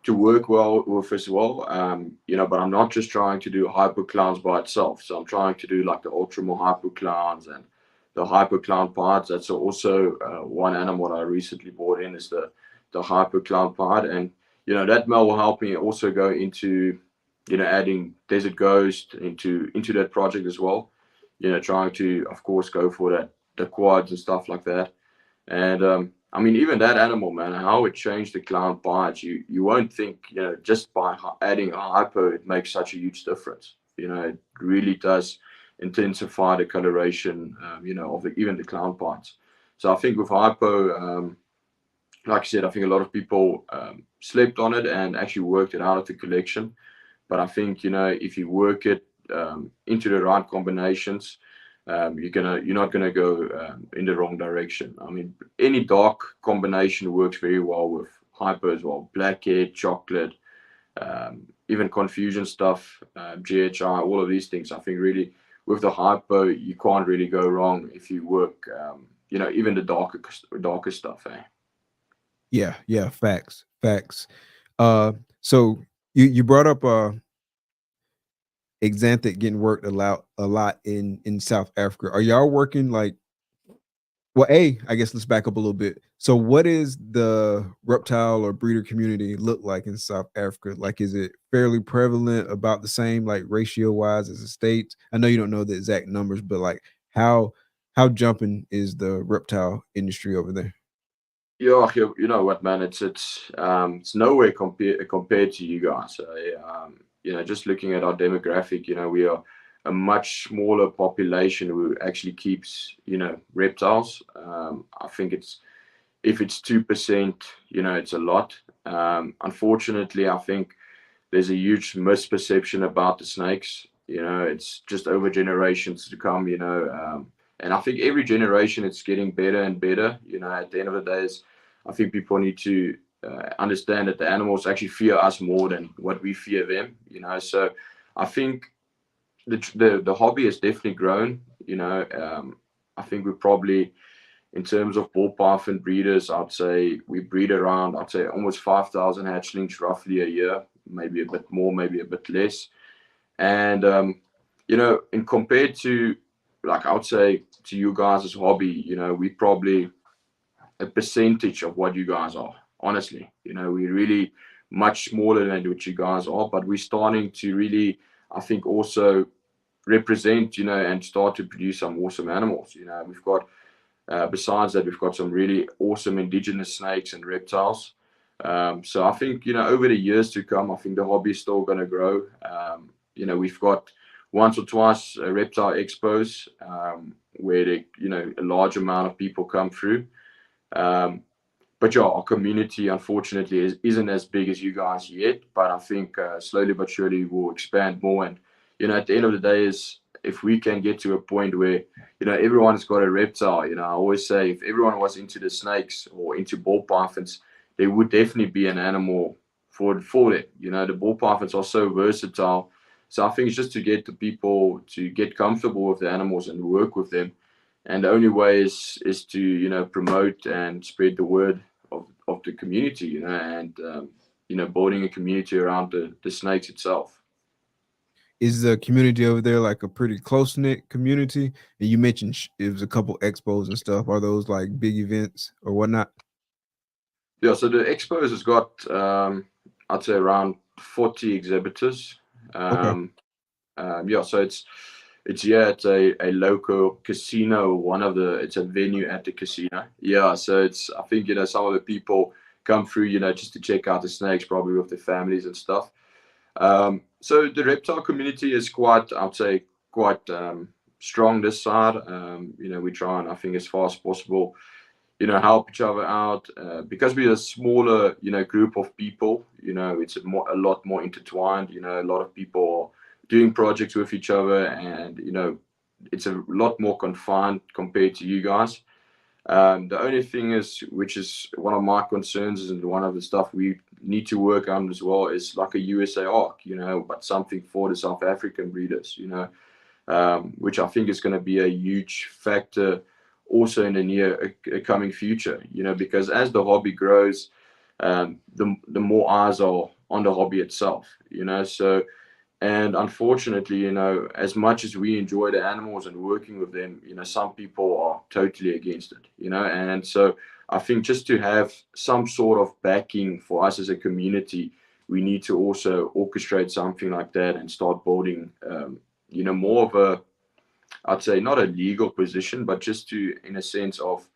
work well with as well. But I'm not just trying to do Hypo Clowns by itself. So I'm trying to do like the Ultramore Hypo Clowns and the Hypo Clown Pod. That's also one animal that I recently bought in, is the Hypo Clown Pod, and that male will help me also go into adding Desert Ghost into that project as well. Trying to, of course, go for the quads and stuff like that. And I mean, even that animal, man, how it changed the clown bites, you won't think, just by adding a Hypo, it makes such a huge difference. It really does intensify the coloration, of even the clown bites. So I think with Hypo, like I said, I think a lot of people slept on it and actually worked it out of the collection. But I think, if you work it into the right combinations, you're not gonna go in the wrong direction. I mean, any dark combination works very well with hypo as well. Blackhead, chocolate, even confusion stuff, GHI, all of these things. I think really with the hypo, you can't really go wrong if you work, even the darker stuff. Yeah, facts. So you brought up Xanthic getting worked a lot in South Africa. Are y'all working like, well, I guess let's back up a little bit. So what is the reptile or breeder community look like in South Africa? Like, is it fairly prevalent, about the same, like ratio wise as the States? I know you don't know the exact numbers, but like how jumping is the reptile industry over there? Yeah, you know what, man? It's nowhere compared to you guys. Just looking at our demographic, we are a much smaller population who actually keeps, reptiles. I think if it's 2%, it's a lot. Unfortunately, I think there's a huge misperception about the snakes. It's just over generations to come. And I think every generation it's getting better and better. At the end of the day, I think people need to understand that the animals actually fear us more than what we fear them. So I think the hobby has definitely grown. I think we're probably, in terms of ball python breeders, I'd say we breed around, almost 5,000 hatchlings roughly a year, maybe a bit more, maybe a bit less. And, in compared to, like, I would say to you guys' hobby, we probably a percentage of what you guys are, honestly. We're really much smaller than what you guys are, but we're starting to really, I think, also represent, and start to produce some awesome animals. We've got, besides that, we've got some really awesome indigenous snakes and reptiles. So I think, over the years to come, I think the hobby is still going to grow. We've got once or twice reptile expos, where a large amount of people come through. But yeah, our community, unfortunately, isn't as big as you guys yet. But I think slowly but surely we'll expand more. And, at the end of the day, is if we can get to a point where, everyone's got a reptile. I always say if everyone was into the snakes or into ball pythons, there would definitely be an animal for it. The ball pythons are so versatile. So I think it's just to get the people to get comfortable with the animals and work with them. And the only way is to, promote and spread the word of the community, and, building a community around the snakes itself. Is the community over there like a pretty close knit community? And you mentioned it was a couple expos and stuff. Are those like big events or whatnot? Yeah, so the expos has got, I'd say around 40 exhibitors. Okay. So it's a local casino. It's a venue at the casino. Yeah, so I think some of the people come through, just to check out the snakes, probably with their families and stuff. So the reptile community is quite strong this side. We try and, I think, as far as possible, help each other out, because we're a smaller, group of people. It's a lot more intertwined. A lot of people are doing projects with each other, and it's a lot more confined compared to you guys. The only thing which is one of my concerns, and one of the stuff we need to work on as well, is like a USA ARC, but something for the South African breeders, which I think is going to be a huge factor also in the near coming future, because as the hobby grows, the more eyes are on the hobby itself, so. And unfortunately, as much as we enjoy the animals and working with them, some people are totally against it, and so I think just to have some sort of backing for us as a community, we need to also orchestrate something like that and start building, more of a, I'd say not a legal position, but just to, in a sense of,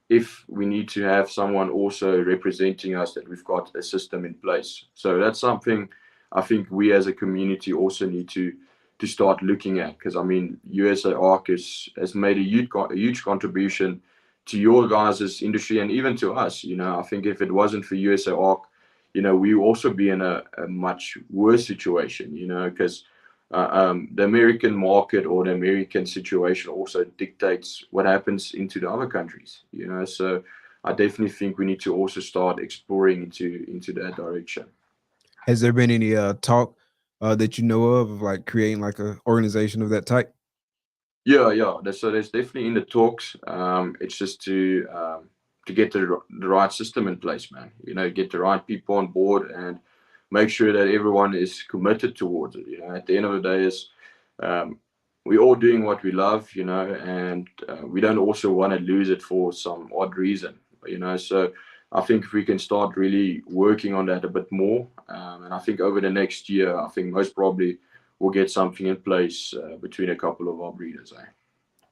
if we need to have someone also representing us, that we've got a system in place. So that's something I think we as a community also need to start looking at, because I mean, USA ARC has made a huge contribution to your guys' industry and even to us. I think if it wasn't for USA ARC, we would also be in a much worse situation, because the American market or the American situation also dictates what happens into the other countries, you know. So I definitely think we need to also start exploring into that direction. Has there been any talk that you know of like creating like a organization of that type? Yeah, yeah. So there's definitely in the talks. It's just to get the right system in place, man. You know, get the right people on board and make sure that everyone is committed towards it. You know, at the end of the day, is um, we're all doing what we love, you know, and we don't also want to lose it for some odd reason, you know. So I think if we can start really working on that a bit more, and I think over the next year, I think most probably we'll get something in place between a couple of our breeders. Eh?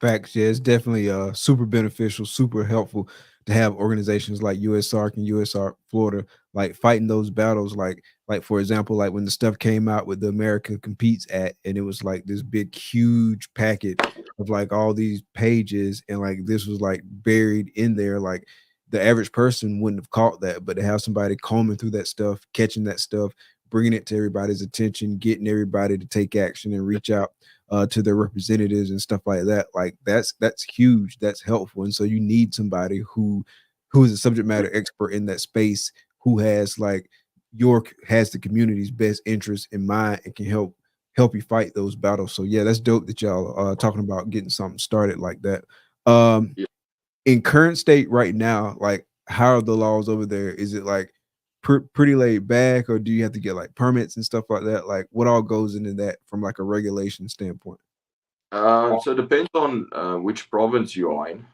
Facts, yeah, it's definitely super beneficial, super helpful to have organizations like USARC and USARC Florida like fighting those battles. Like for example, like when the stuff came out with the America Competes Act, and it was like this big, huge packet of like all these pages, and like this was like buried in there. Like the average person wouldn't have caught that, but to have somebody combing through that stuff, catching that stuff, bringing it to everybody's attention, getting everybody to take action and reach out to their representatives and stuff like that. Like that's huge. That's helpful. And so you need somebody who is a subject matter expert in that space, who has like has the community's best interest in mind and can help you fight those battles. So yeah, that's dope that y'all talking about getting something started like that. Um, Yeah. in current state right now, like how are the laws over there? Is it like pretty laid back, or do you have to get like permits and stuff like that? Like what all goes into that from like a regulation standpoint? So it depends on which province you are in.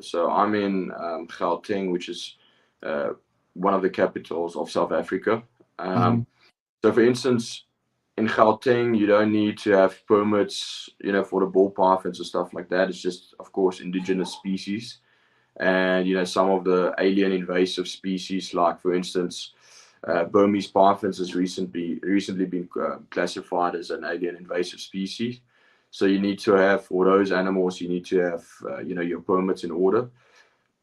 So I'm in Gauteng, which is uh, one of the capitals of South Africa. Mhm. So, for instance, in Gauteng, you don't need to have permits, you know, for the ball pythons and stuff like that. It's just, of course, indigenous species, and you know, some of the alien invasive species, like for instance, Burmese pythons has recently been classified as an alien invasive species. So you need to have for those animals, you need to have you know, your permits in order.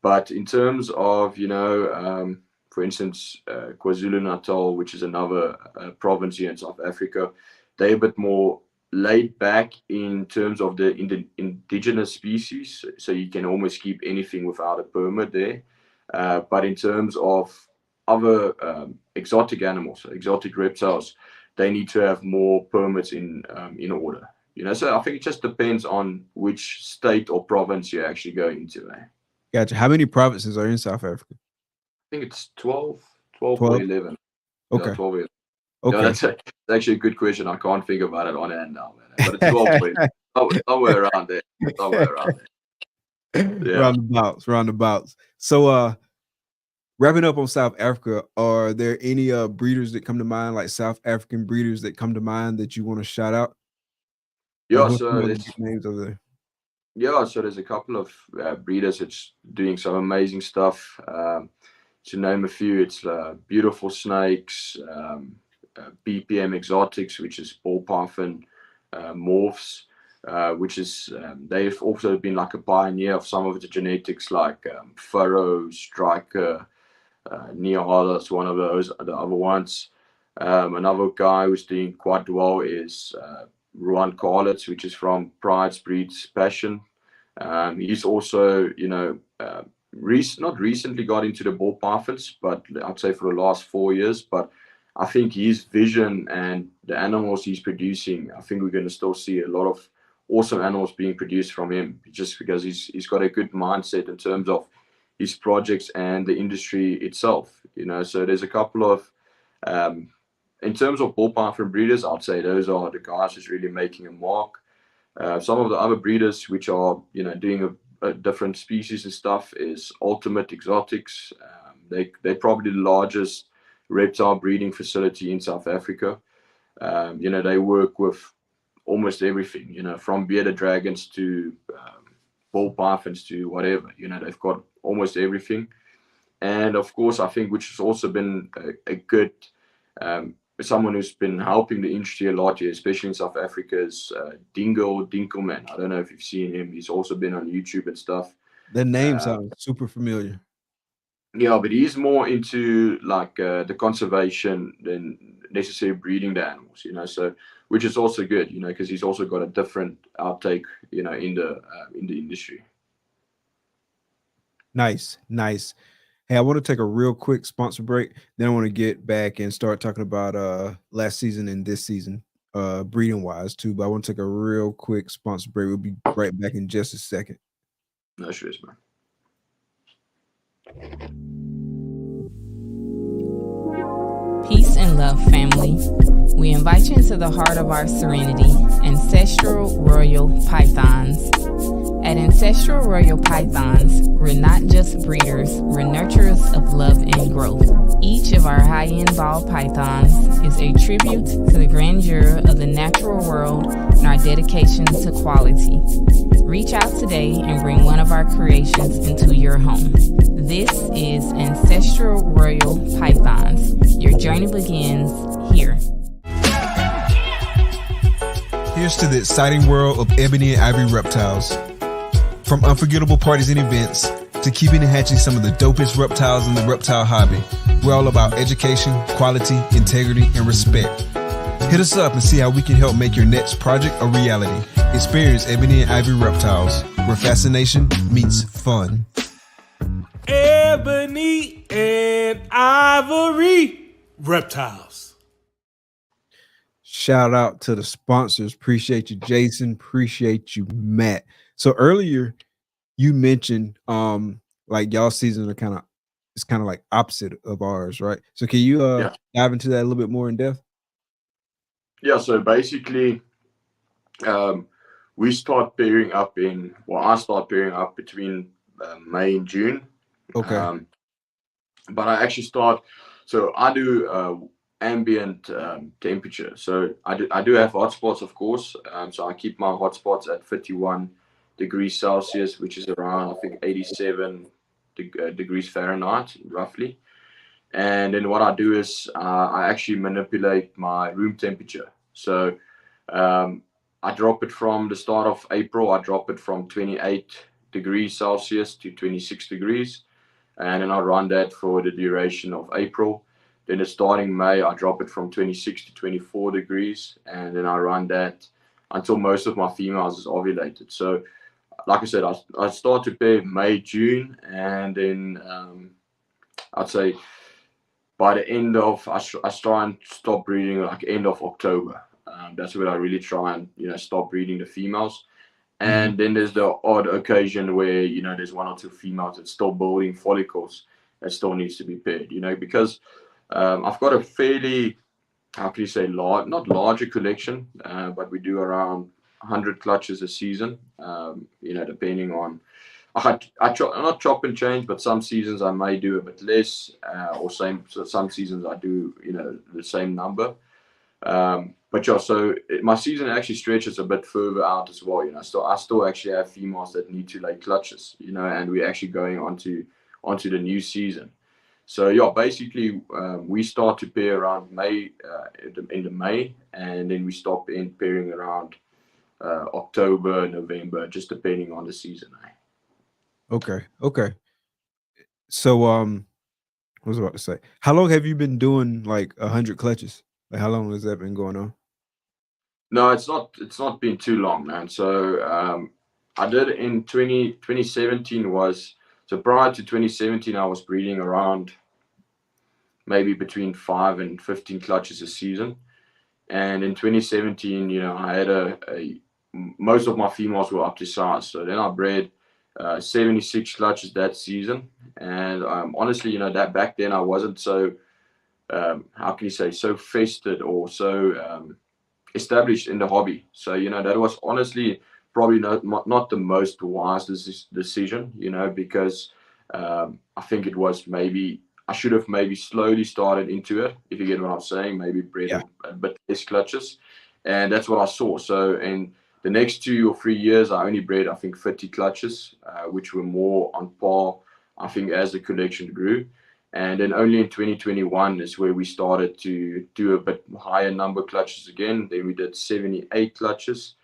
But in terms of, you know, for instance, KwaZulu Natal, which is another province here in South Africa, they're a bit more laid back in terms of the indigenous species. So you can almost keep anything without a permit there. But in terms of other exotic animals, exotic reptiles, they need to have more permits in order. You know, so I think it just depends on which state or province you're actually going into. Eh? Gotcha. How many provinces are in South Africa? Think it's 12 or 12? 11. Yeah, Okay. 12 or 11. Yeah, Okay. that's actually a good question. I can't think about it on hand now, man. But it's 12 or 11. Somewhere around there. Somewhere around there. Yeah. Roundabouts, roundabouts. So wrapping up on South Africa, are there any breeders that come to mind, like South African breeders that come to mind that you want to shout out? Like Yeah, what's some so of the there's big names over there? yeah, so there's a couple of breeders that's doing some amazing stuff. To name a few, it's Beautiful Snakes, BPM Exotics, which is ball python, morphs, which is they've also been like a pioneer of some of the genetics like Furrow, Striker, Neohala is one of those, the other ones. Another guy who's doing quite well is Ruan Carlitz, which is from Pride's Breeds Passion. He's also, you know, not recently got into the ball pythons, but I'd say for the last 4 years. But I think his vision and the animals he's producing, I think we're going to still see a lot of awesome animals being produced from him, just because he's got a good mindset in terms of his projects and the industry itself. You know, so there's a couple of um, in terms of ball python breeders, I'd say those are the guys who's really making a mark. Some of the other breeders which are, you know, doing a different species and stuff is Ultimate Exotics. They're probably the largest reptile breeding facility in South Africa. You know, they work with almost everything, you know, from bearded dragons to ball pythons to whatever. You know, they've got almost everything. And of course, I think which has also been a good someone who's been helping the industry a lot here, especially in South Africa, is Dingo Dinkelman. I don't know if you've seen him. He's also been on YouTube and stuff. The name Uh, sounds super familiar. yeah, but he's more into like the conservation than necessarily breeding the animals. You know, so which is also good, because he's also got a different outtake, in the industry. Nice. Hey, I want to take a real quick sponsor break. Then I want to get back and start talking about last season and this season, breeding wise too. But I want to take a real quick sponsor break. We'll be right back in just a second. No stress, man. Peace and love, family. We invite you into the heart of our serenity, Ancestral Royal Pythons. At Ancestral Royal Pythons, we're not just breeders, we're nurturers of love and growth. Each of our high-end ball pythons is a tribute to the grandeur of the natural world and our dedication to quality. Reach out today and bring one of our creations into your home. This is Ancestral Royal Pythons. Your journey begins here. Here's to the exciting world of Ebony and Ivory reptiles. From unforgettable parties and events to keeping and hatching some of the dopest reptiles in the reptile hobby, we're all about education, quality, integrity, and respect. Hit us up and see how we can help make your next project a reality. Experience Ebony and Ivory reptiles, where fascination meets fun. Ebony and Ivory Reptiles. Shout out to the sponsors. Appreciate you, Jason. Appreciate you, Matt. So earlier you mentioned like y'all season are kind of like opposite of ours, right? So can you dive into that a little bit more in depth? Yeah, so basically I start pairing up between May and June. Okay. But I actually I do ambient temperature. So I do have hotspots, of course. So I keep my hotspots at 51 degrees Celsius, which is around, I think, 87 degrees Fahrenheit, roughly. And then what I do is I actually manipulate my room temperature. So I drop it from the start of April. I drop it from 28 degrees Celsius to 26 degrees. And then I run that for the duration of April. Then starting May, I drop it from 26 to 24 degrees. And then I run that until most of my females is ovulated. So like I said, I start to pair May, June, and then I'd say by the end of, I try and stop breeding like end of October. That's when I really try and, stop breeding the females. And then there's the odd occasion where, there's one or two females that's still building follicles that still needs to be paired, because I've got a fairly, how can you say, not larger collection, but we do around 100 clutches a season, depending on, I not chop and change, but some seasons I may do a bit less, so some seasons I do, the same number. But yeah, so my season actually stretches a bit further out as well. I still actually have females that need to lay clutches, and we're actually going onto the new season. So yeah, basically we start to pair around May, end of May, and then we stop in pairing around October, November, just depending on the season. Okay. So what was I about to say? How long have you been doing like 100 clutches? Like how long has that been going on? No, it's not been too long, man. So I did in 2017 so prior to 2017 I was breeding around maybe between 5 and 15 clutches a season. And in 2017, I had most of my females were up to size. So then I bred 76 clutches that season. And honestly, that back then I wasn't so, how can you say, so fested or so established in the hobby. So, that was honestly probably not the most wise decision, because I think it was I should have maybe slowly started into it, if you get what I'm saying, maybe bred a bit less clutches. And that's what I saw. So in the next 2 or 3 years, I only bred, I think, 50 clutches, which were more on par, I think, as the collection grew. And then only in 2021 is where we started to do a bit higher number clutches again. Then we did 78 clutches.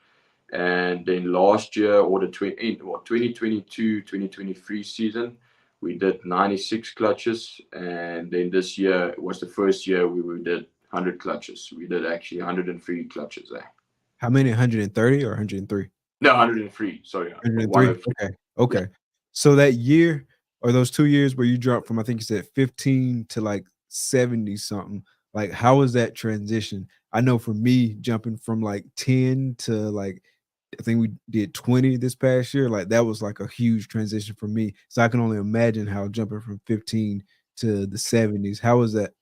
And then last year, or the 2022, 2023 season, we did 96 clutches. And then this year was the first year we did 100 clutches. We did actually 103 clutches there. How many? 130 or 103? No, 103. Sorry, 103. Okay. So that year or those 2 years where you jumped from, I think you said 15 to like 70 something, like how was that transition? I know for me, jumping from like 10 to like, I think we did 20 this past year, like that was like a huge transition for me. So I can only imagine how jumping from 15 to the 70s, how was that?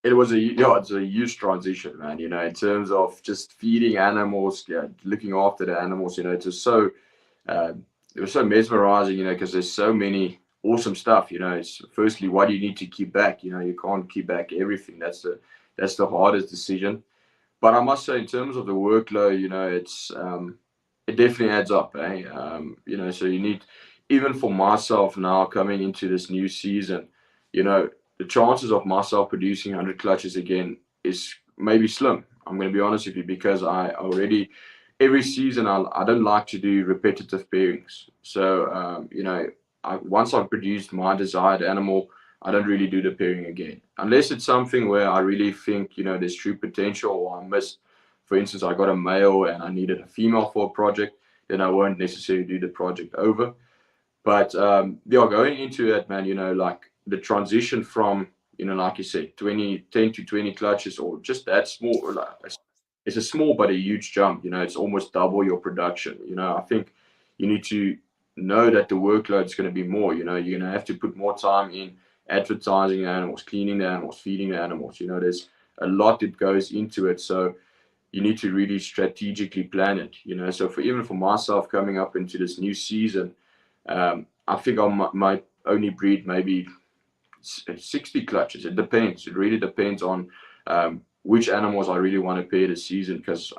It's a huge transition, man. In terms of just feeding animals, looking after the animals. It was so mesmerizing. Because there's so many awesome stuff. It's firstly, what do you need to keep back? You can't keep back everything. That's the hardest decision. But I must say, in terms of the workload, it definitely adds up. So you need, even for myself now coming into this new season, the chances of myself producing 100 clutches again is maybe slim. I'm going to be honest with you, because I already, every season, I don't like to do repetitive pairings. So, once I've produced my desired animal, I don't really do the pairing again. Unless it's something where I really think, there's true potential, or I missed, for instance, I got a male and I needed a female for a project, then I won't necessarily do the project over. But, going into it, man, like, the transition from, like you said, 10 to 20 clutches, or just that small, it's a small but a huge jump. It's almost double your production. I think you need to know that the workload is going to be more. You're going to have to put more time in advertising animals, cleaning the animals, feeding the animals. There's a lot that goes into it. So you need to really strategically plan it. So even for myself coming up into this new season, I think I might only breed maybe 60 clutches. It depends. It really depends on which animals I really want to pair this season, because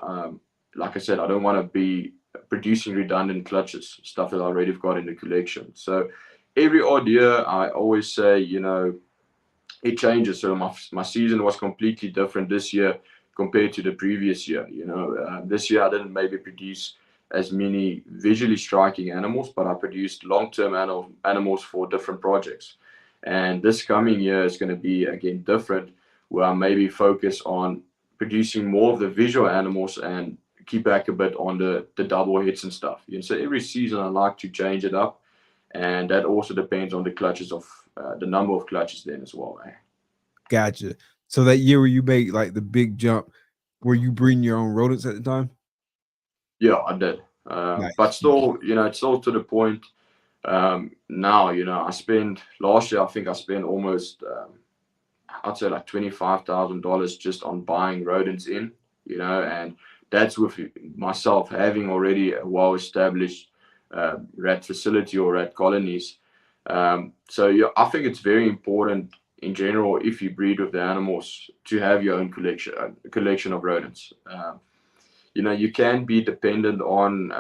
like I said, I don't want to be producing redundant clutches, stuff that I already have got in the collection. So every odd year, I always say, it changes. So my season was completely different this year compared to the previous year. This year I didn't maybe produce as many visually striking animals, but I produced long-term animals for different projects. And this coming year is going to be, again, different, where I maybe focus on producing more of the visual animals and keep back a bit on the double hits and stuff. So every season I like to change it up. And that also depends on the clutches of the number of clutches then as well. Gotcha. So that year where you made like the big jump, were you breeding your own rodents at the time? Yeah, I did. Nice. But still, it's still to the point now, last year, I think I spent almost, I'd say like $25,000 just on buying rodents in, and that's with myself having already a well-established rat facility or rat colonies. So yeah, I think it's very important in general, if you breed with the animals, to have your own collection of rodents. You can be dependent on,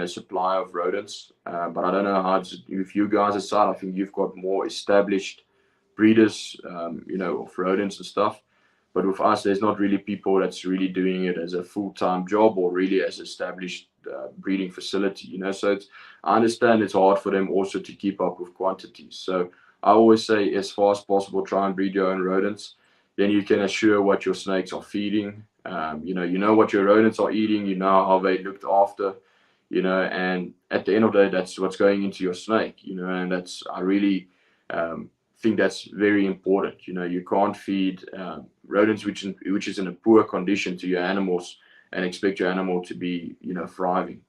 supply of rodents, but I don't know how it's with you guys aside. I think you've got more established breeders, of rodents and stuff. But with us, there's not really people that's really doing it as a full-time job or really as established breeding facility, So I understand it's hard for them also to keep up with quantities. So I always say, as far as possible, try and breed your own rodents. Then you can assure what your snakes are feeding. You know what your rodents are eating. You know how they looked after. And at the end of the day, that's what's going into your snake. And I really think that's very important. You can't feed rodents which is in a poor condition to your animals and expect your animal to be thriving.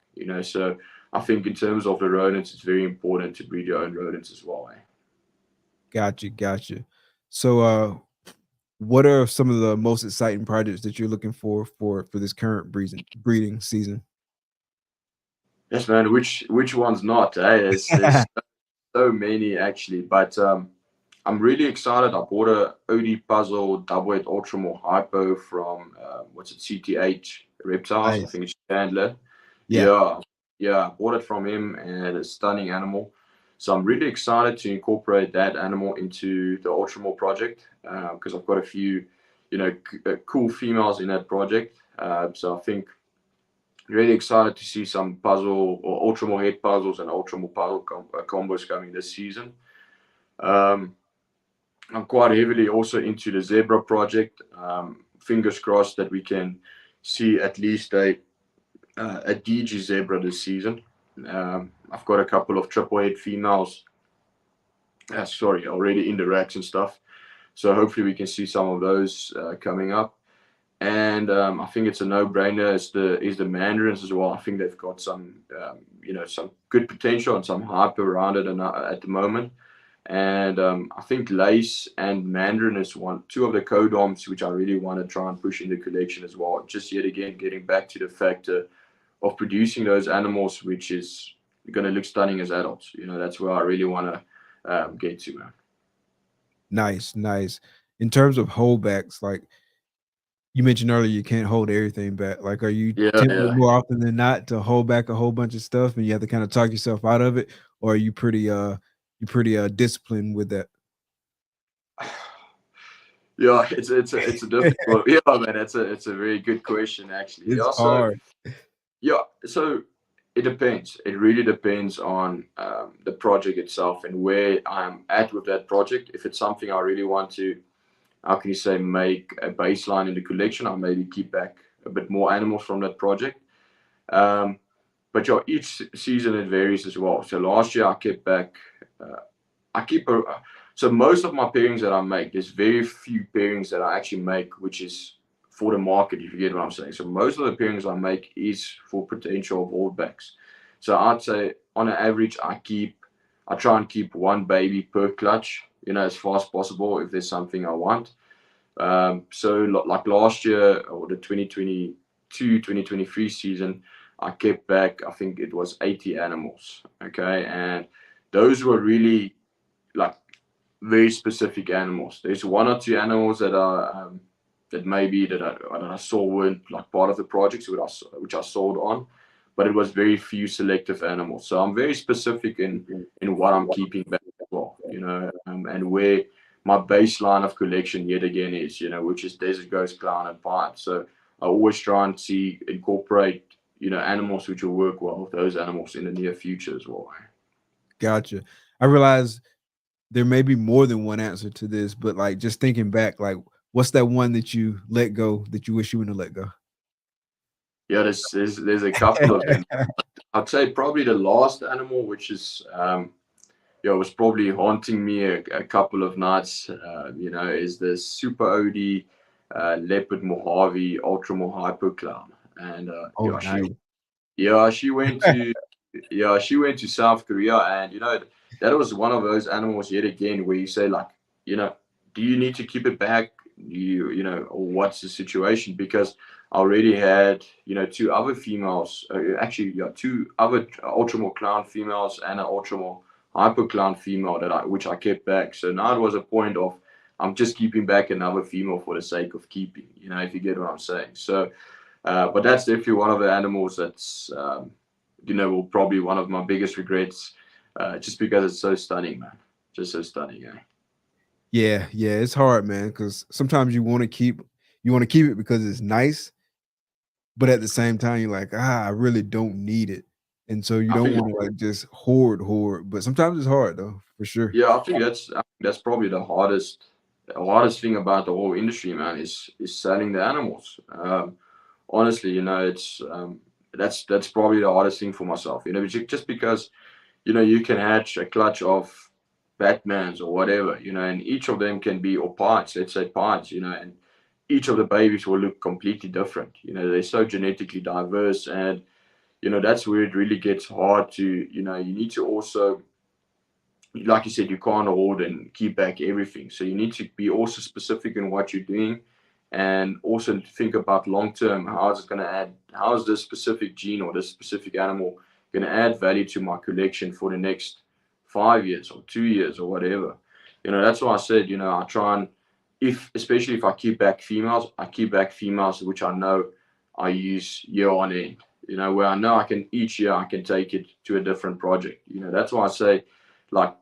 So I think in terms of the rodents, it's very important to breed your own rodents as well. Gotcha. So what are some of the most exciting projects that you're looking for this current breeding season? Yes, man. Which one's not? There's so many actually, but I'm really excited. I bought a OD puzzle double-head ultramore hypo from CTH Reptiles. Nice. I think it's Chandler. Yeah. Yeah. I bought it from him, and it's a stunning animal. So I'm really excited to incorporate that animal into the ultramore project, because I've got a few, cool females in that project. So I think really excited to see some puzzle or ultramore head puzzles and ultramore puzzle combos coming this season. I'm quite heavily also into the zebra project. fingers crossed that we can see at least a DG zebra this season. I've got a couple of triple head females, already in the racks and stuff. So hopefully we can see some of those coming up. And I think it's a no-brainer is the mandarins as well. I think they've got some, some good potential and some hype around it at the moment. And I think lace and mandarin is two of the codoms which I really want to try and push in the collection as well. Just yet again, getting back to the factor of producing those animals, which is going to look stunning as adults. That's where I really want to get to, man. Nice. In terms of holdbacks, like you mentioned earlier, you can't hold everything back. Like, are you tempted more often than not to hold back a whole bunch of stuff, and you have to kind of talk yourself out of it, or are you pretty disciplined with that? Yeah, it's a difficult. Yeah, man, it's a very good question actually. It's hard. Yeah, so it depends. It really depends on the project itself and where I'm at with that project. If it's something I really want to, how can you say, make a baseline in the collection, I'll maybe keep back a bit more animals from that project. But yeah, each season it varies as well. So last year I kept back. So most of my pairings that I make, there's very few pairings that I actually make, which is for the market, if you get what I'm saying. So most of the pairings I make is for potential holdbacks. So I'd say on an average, I try and keep one baby per clutch, as far as possible if there's something I want. So like last year or the 2022-2023 season, I kept back, I think it was 80 animals. Okay. And those were really like very specific animals. There's one or two animals that are, that I saw weren't like part of the projects which I sold on, but it was very few selective animals. So I'm very specific in what I'm keeping back as well, and where my baseline of collection yet again is, which is desert ghost, clown, and pipe. So I always try and incorporate, animals which will work well with those animals in the near future as well. Gotcha. I realize there may be more than one answer to this, but like just thinking back, like what's that one that you let go that you wish you wouldn't have let go? Yeah, there's a couple of them. I'd say probably the last animal, which is was probably haunting me a couple of nights. Is the Super OD Leopard Mojave Ultra Mohypo Clown, and nice. she went to South Korea, and that was one of those animals yet again where you say like, do you need to keep it back? Or what's the situation? Because I already had, two other females, two other Ultramore Clown females and an Ultramore Hypo Clown female which I kept back. So now it was a point of I'm just keeping back another female for the sake of keeping, if you get what I'm saying. So, but that's definitely one of the animals that's, will probably one of my biggest regrets, just because it's so stunning, man. Just so stunning, yeah. Yeah, it's hard, man, because sometimes you want to keep it because it's nice, but at the same time you're like, I really don't need it, and so you don't want to like just hoard. But sometimes it's hard though, for sure. Yeah, I think that's probably the hardest thing about the whole industry, man, is selling the animals. Honestly, it's that's probably the hardest thing for myself, just because you can hatch a clutch of Batmans or whatever, and each of them can be, or pies, let's say pies, and each of the babies will look completely different. They're so genetically diverse, and that's where it really gets hard to, you need to also, like you said, you can't hold and keep back everything. So you need to be also specific in what you're doing, and also think about long term, how is this specific gene or this specific animal going to add value to my collection for the next 5 years or 2 years or whatever. That's why I said, I try and, especially if I keep back females, which I know I use year on end, where I know each year I can take it to a different project. That's why I say like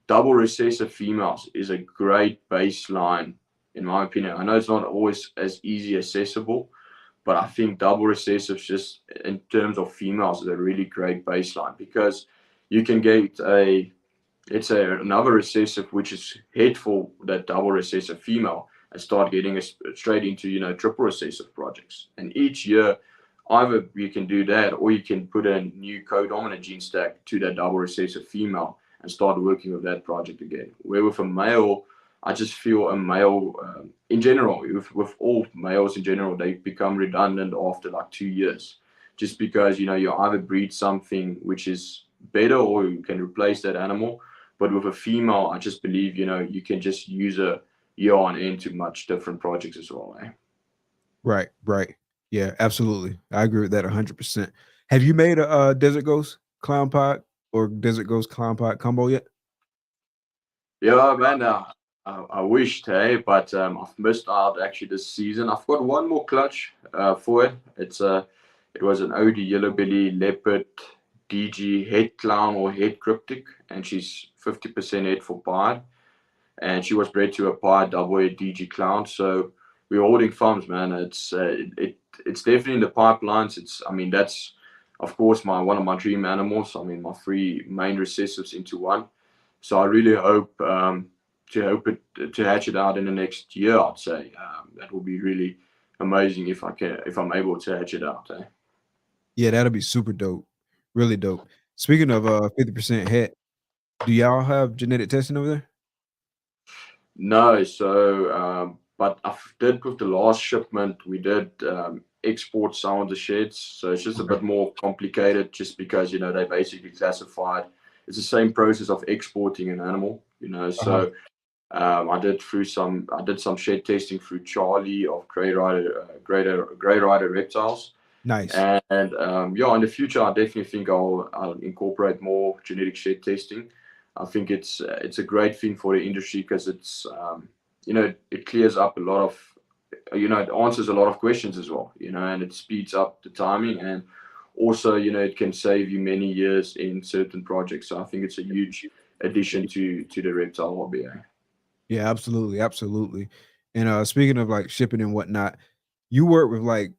double recessive females is a great baseline, in my opinion. I know it's not always as easy accessible, but I think double recessives, just in terms of females, is a really great baseline, because you can get another recessive which is head for that double recessive female, and start getting straight into, you know, triple recessive projects. And each year, either you can do that, or you can put a new co-dominant gene stack to that double recessive female and start working with that project again. Where with a male, I just feel a male, in general, with all males in general, they become redundant after like 2 years, just because, you know, you either breed something which is better or you can replace that animal. But with a female, I just believe, you know, you can just use a year on end to much different projects as well. Right, right. Yeah, absolutely. I agree with that 100%. Have you made a Desert Ghost Clown Pod or Desert Ghost Clown Pod combo yet? Yeah, man. I wished, hey, but I've missed out actually this season. I've got one more clutch for it. It was an OD yellow belly leopard DG head clown or head cryptic, and she's 50% head for pied, and she was bred to a pied double head DG clown. So we're holding thumbs, man. It's definitely in the pipelines. I mean, that's of course one of my dream animals. I mean, my 3 main recessives into one. So I really hope to hatch it out in the next year. I'd say that will be really amazing if I'm able to hatch it out. Yeah, that'll be super dope. Really dope. Speaking of 50% het, do y'all have genetic testing over there? No, so but I did with the last shipment. We did export some of the sheds, so it's just a bit more complicated, just because, you know, they basically classified. It's the same process of exporting an animal, you know. So I did some shed testing through Charlie of Grey Rider Reptiles. Nice. And yeah, in the future, I definitely think I'll incorporate more genetic shed testing. I think it's a great thing for the industry, because it's you know, it clears up a lot of, you know, it answers a lot of questions as well, you know, and it speeds up the timing, and also, you know, it can save you many years in certain projects. So I think it's a huge addition to the reptile hobby. Yeah, absolutely, absolutely. And speaking of like shipping and whatnot, you work with like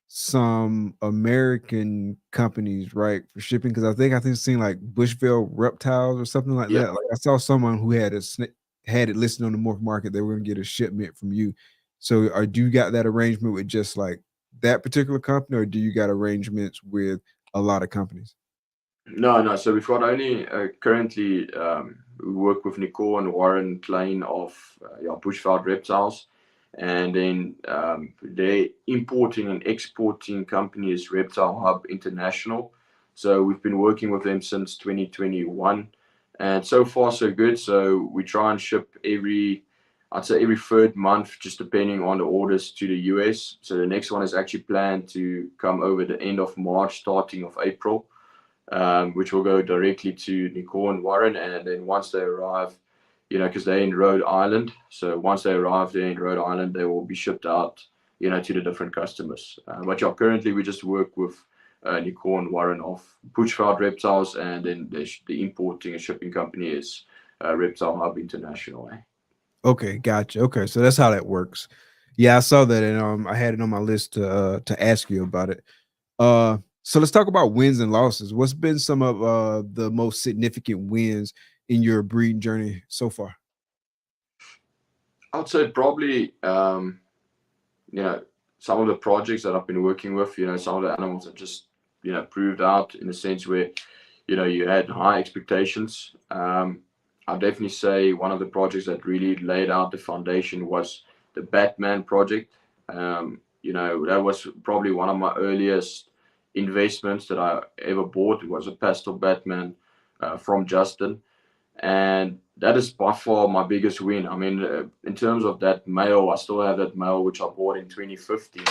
some American companies, right, for shipping? Because I think I've seen like Bushville Reptiles or something like Yeah. that. Like I saw someone who had it listed on the morph market. They were gonna get a shipment from you. So, do you got that arrangement with just like that particular company, or do you got arrangements with a lot of companies? No. So we've got only currently we work with Nicole and Warren Klein of Bushveld Reptiles, and then their importing and exporting company is Reptile Hub International. So we've been working with them since 2021, and so far so good. So we try and ship I'd say every 3rd month, just depending on the orders, to the US. So the next one is actually planned to come over the end of March, starting of April, which will go directly to Nicole and Warren. And then once they arrive, you know, because they're in Rhode Island, so once they arrive there in Rhode Island, they will be shipped out, you know, to the different customers. But yeah, currently we just work with Nicole and Warren of Bushveld Reptiles, and then the importing and shipping company is Reptile Hub International. Okay, gotcha. Okay, so that's how that works. Yeah, I saw that, and I had it on my list to ask you about it. So let's talk about wins and losses. What's been some of the most significant wins in your breeding journey so far? I would say probably, you know, some of the projects that I've been working with, you know, some of the animals that just, you know, proved out in a sense where, you know, you had high expectations. I'll definitely say one of the projects that really laid out the foundation was the Batman project. You know, that was probably one of my earliest investments that I ever bought. It was a pastel Batman from Justin, and that is by far my biggest win. I mean, in terms of that male, I still have that male which I bought in 2015,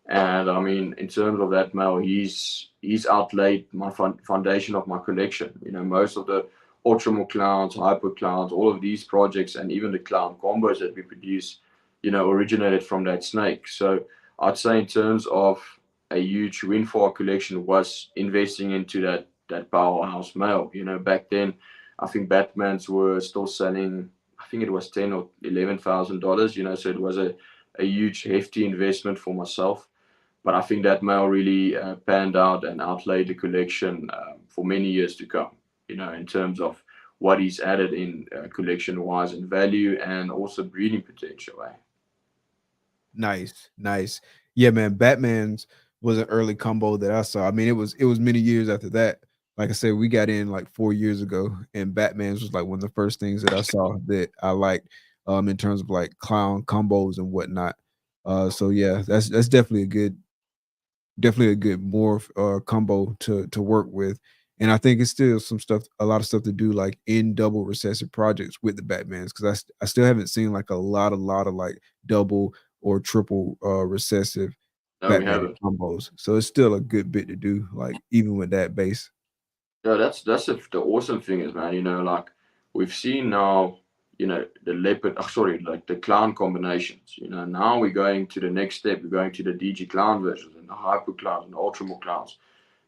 and I mean, in terms of that male, he's outlaid my foundation of my collection. You know, most of the Ultramore clowns, hyper clowns, all of these projects, and even the clown combos that we produce, you know, originated from that snake. So I'd say in terms of a huge win for our collection was investing into that powerhouse male. You know, back then, I think Batmans were still selling, I think it was $10,000 or $11,000. You know, so it was a huge, hefty investment for myself. But I think that male really panned out and outlaid the collection for many years to come. You know, in terms of what he's added in collection-wise and value, and also breeding potential. Nice. Yeah, man. Batman's was an early combo that I saw. I mean, it was many years after that. Like I said, we got in like 4 years ago, and Batman's was like one of the first things that I saw that I liked in terms of like clown combos and whatnot. So yeah, that's definitely a good morph combo to work with. And I think it's still a lot of stuff to do like in double recessive projects with the Batmans because I still haven't seen like a lot of like double or triple recessive No, we Batman haven't. combos. So it's still a good bit to do, like even with that base. Yeah, the awesome thing is, man. Like we've seen now, the leopard. Sorry, like the clown combinations. Now we're going to the next step. We're going to the DG clown versions and the hyper clowns and the ultra clowns.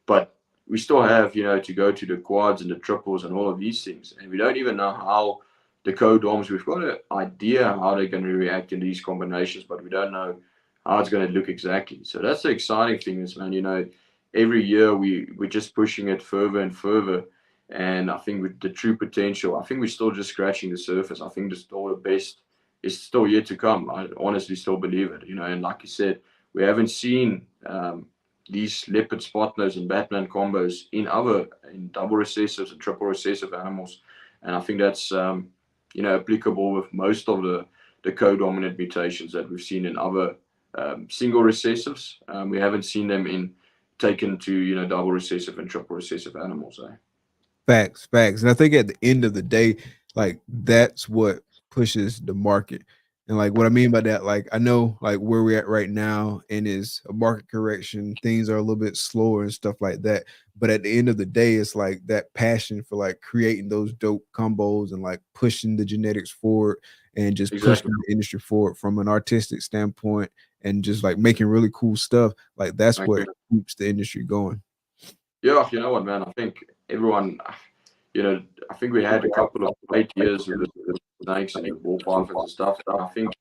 But we still have, to go to the quads and the triples and all of these things, and we don't even know how the co-doms. We've got an idea how they're going to react in these combinations, but we don't know how it's going to look exactly. So that's the exciting thing, is, man. Every year we're just pushing it further and further. And I think with the true potential, I think we're still just scratching the surface. I think the best is still yet to come. I honestly still believe it. And like you said, we haven't seen these leopard spotnos and Batman combos in double recessives and triple recessive animals. And I think that's applicable with most of the co-dominant mutations that we've seen in other single recessives. We haven't seen them taken to double recessive and triple recessive animals. Facts. And I think at the end of the day, like that's what pushes the market. And like what I mean by that, like I know like where we're at right now and is a market correction, things are a little bit slower and stuff like that. But at the end of the day, it's like that passion for like creating those dope combos and like pushing the genetics forward and just Exactly. pushing the industry forward from an artistic standpoint and just like making really cool stuff. Like that's what keeps the industry going. Yeah, you know what, man? I think everyone, I think we had a couple of great years with the snakes and the ball pythons and stuff. And I think,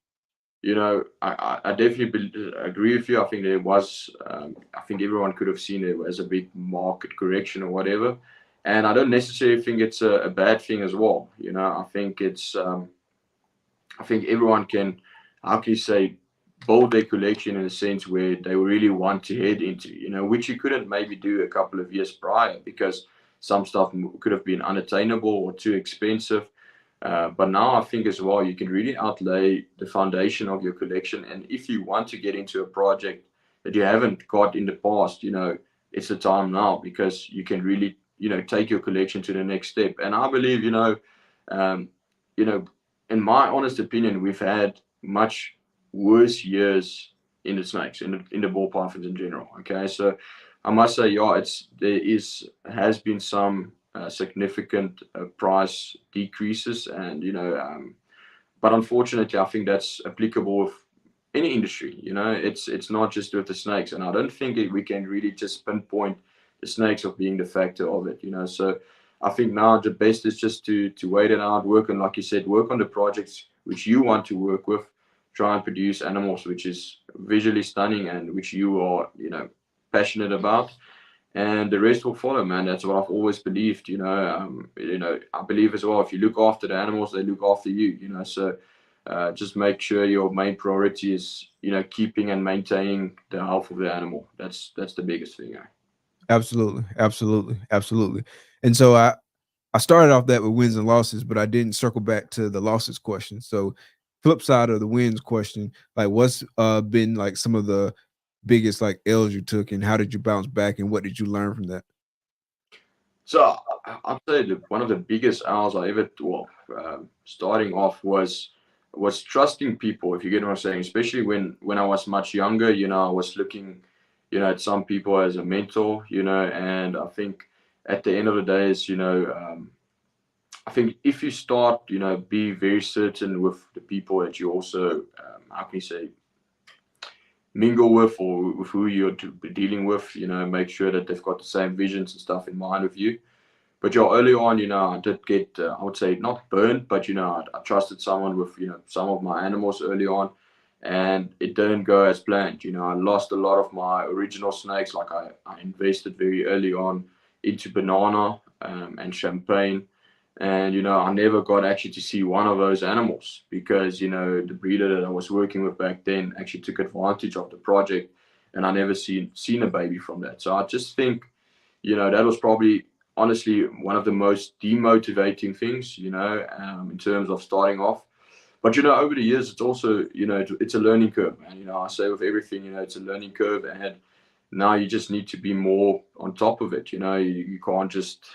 I definitely agree with you. I think there was, I think everyone could have seen there was a big market correction or whatever. And I don't necessarily think it's a bad thing as well. I think I think everyone can, how can you say, build their collection in a sense where they really want to head into, which you couldn't maybe do a couple of years prior because some stuff could have been unattainable or too expensive. But now I think as well, you can really outlay the foundation of your collection. And if you want to get into a project that you haven't got in the past, it's the time now because you can really, take your collection to the next step. And I believe, in my honest opinion, we've had much worse years in the snakes, in the ball pythons in general. Okay, so I must say, yeah, has been some significant price decreases, and but unfortunately, I think that's applicable with any industry. It's not just with the snakes, and I don't think we can really just pinpoint the snakes of being the factor of it. So I think now the best is just to wait it out, work on, like you said, work on the projects which you want to work with, try and produce animals which is visually stunning and which you are, passionate about, and the rest will follow, man. That's what I've always believed. I believe as well, if you look after the animals, they look after you. So just make sure your main priority is, keeping and maintaining the health of the animal. That's the biggest thing. Absolutely. And so I started off that with wins and losses, but I didn't circle back to the losses question. So flip side of the wins question, like what's been like some of the biggest like L's you took and how did you bounce back and what did you learn from that? So I'd say that one of the biggest L's I ever, starting off was trusting people, if you get what I'm saying, especially when I was much younger. I was looking, at some people as a mentor, and I think at the end of the day is, I think if you start, be very certain with the people that you also, how can you say, mingle with or with who you're dealing with, make sure that they've got the same visions and stuff in mind with you. But early on, I did get, I would say not burned, but, I trusted someone with, some of my animals early on, and it didn't go as planned. I lost a lot of my original snakes. Like I invested very early on into banana and champagne. And, I never got actually to see one of those animals because, the breeder that I was working with back then actually took advantage of the project, and I never seen a baby from that. So I just think, that was probably honestly one of the most demotivating things, in terms of starting off. But, over the years, it's also, it's a learning curve, man. I say with everything, it's a learning curve, and now you just need to be more on top of it. You can't just,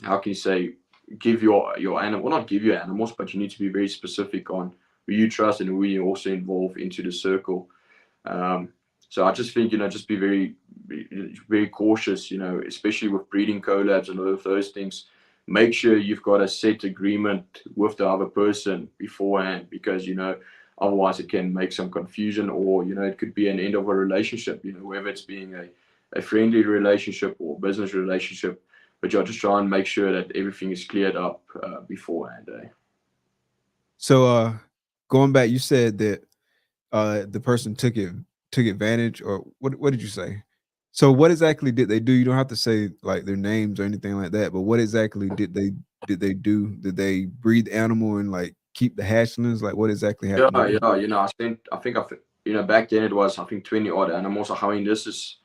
how can you say, give your animal, well, not give your animals, but you need to be very specific on who you trust and who you also involve into the circle. So I just think, just be very, very cautious, especially with breeding collabs and all of those things. Make sure you've got a set agreement with the other person beforehand, because, otherwise it can make some confusion, or, it could be an end of a relationship, whether it's being a friendly relationship or business relationship. But you'll just try and make sure that everything is cleared up beforehand. So going back, you said that the person took advantage, or what did you say? So what exactly did they do? You don't have to say like their names or anything like that, but what exactly did they do? Did they breed the animal and like keep the hatchlings? Like what exactly Yeah, happened with yeah. I think back then it was, I think, 20 odd animals. I mean, this is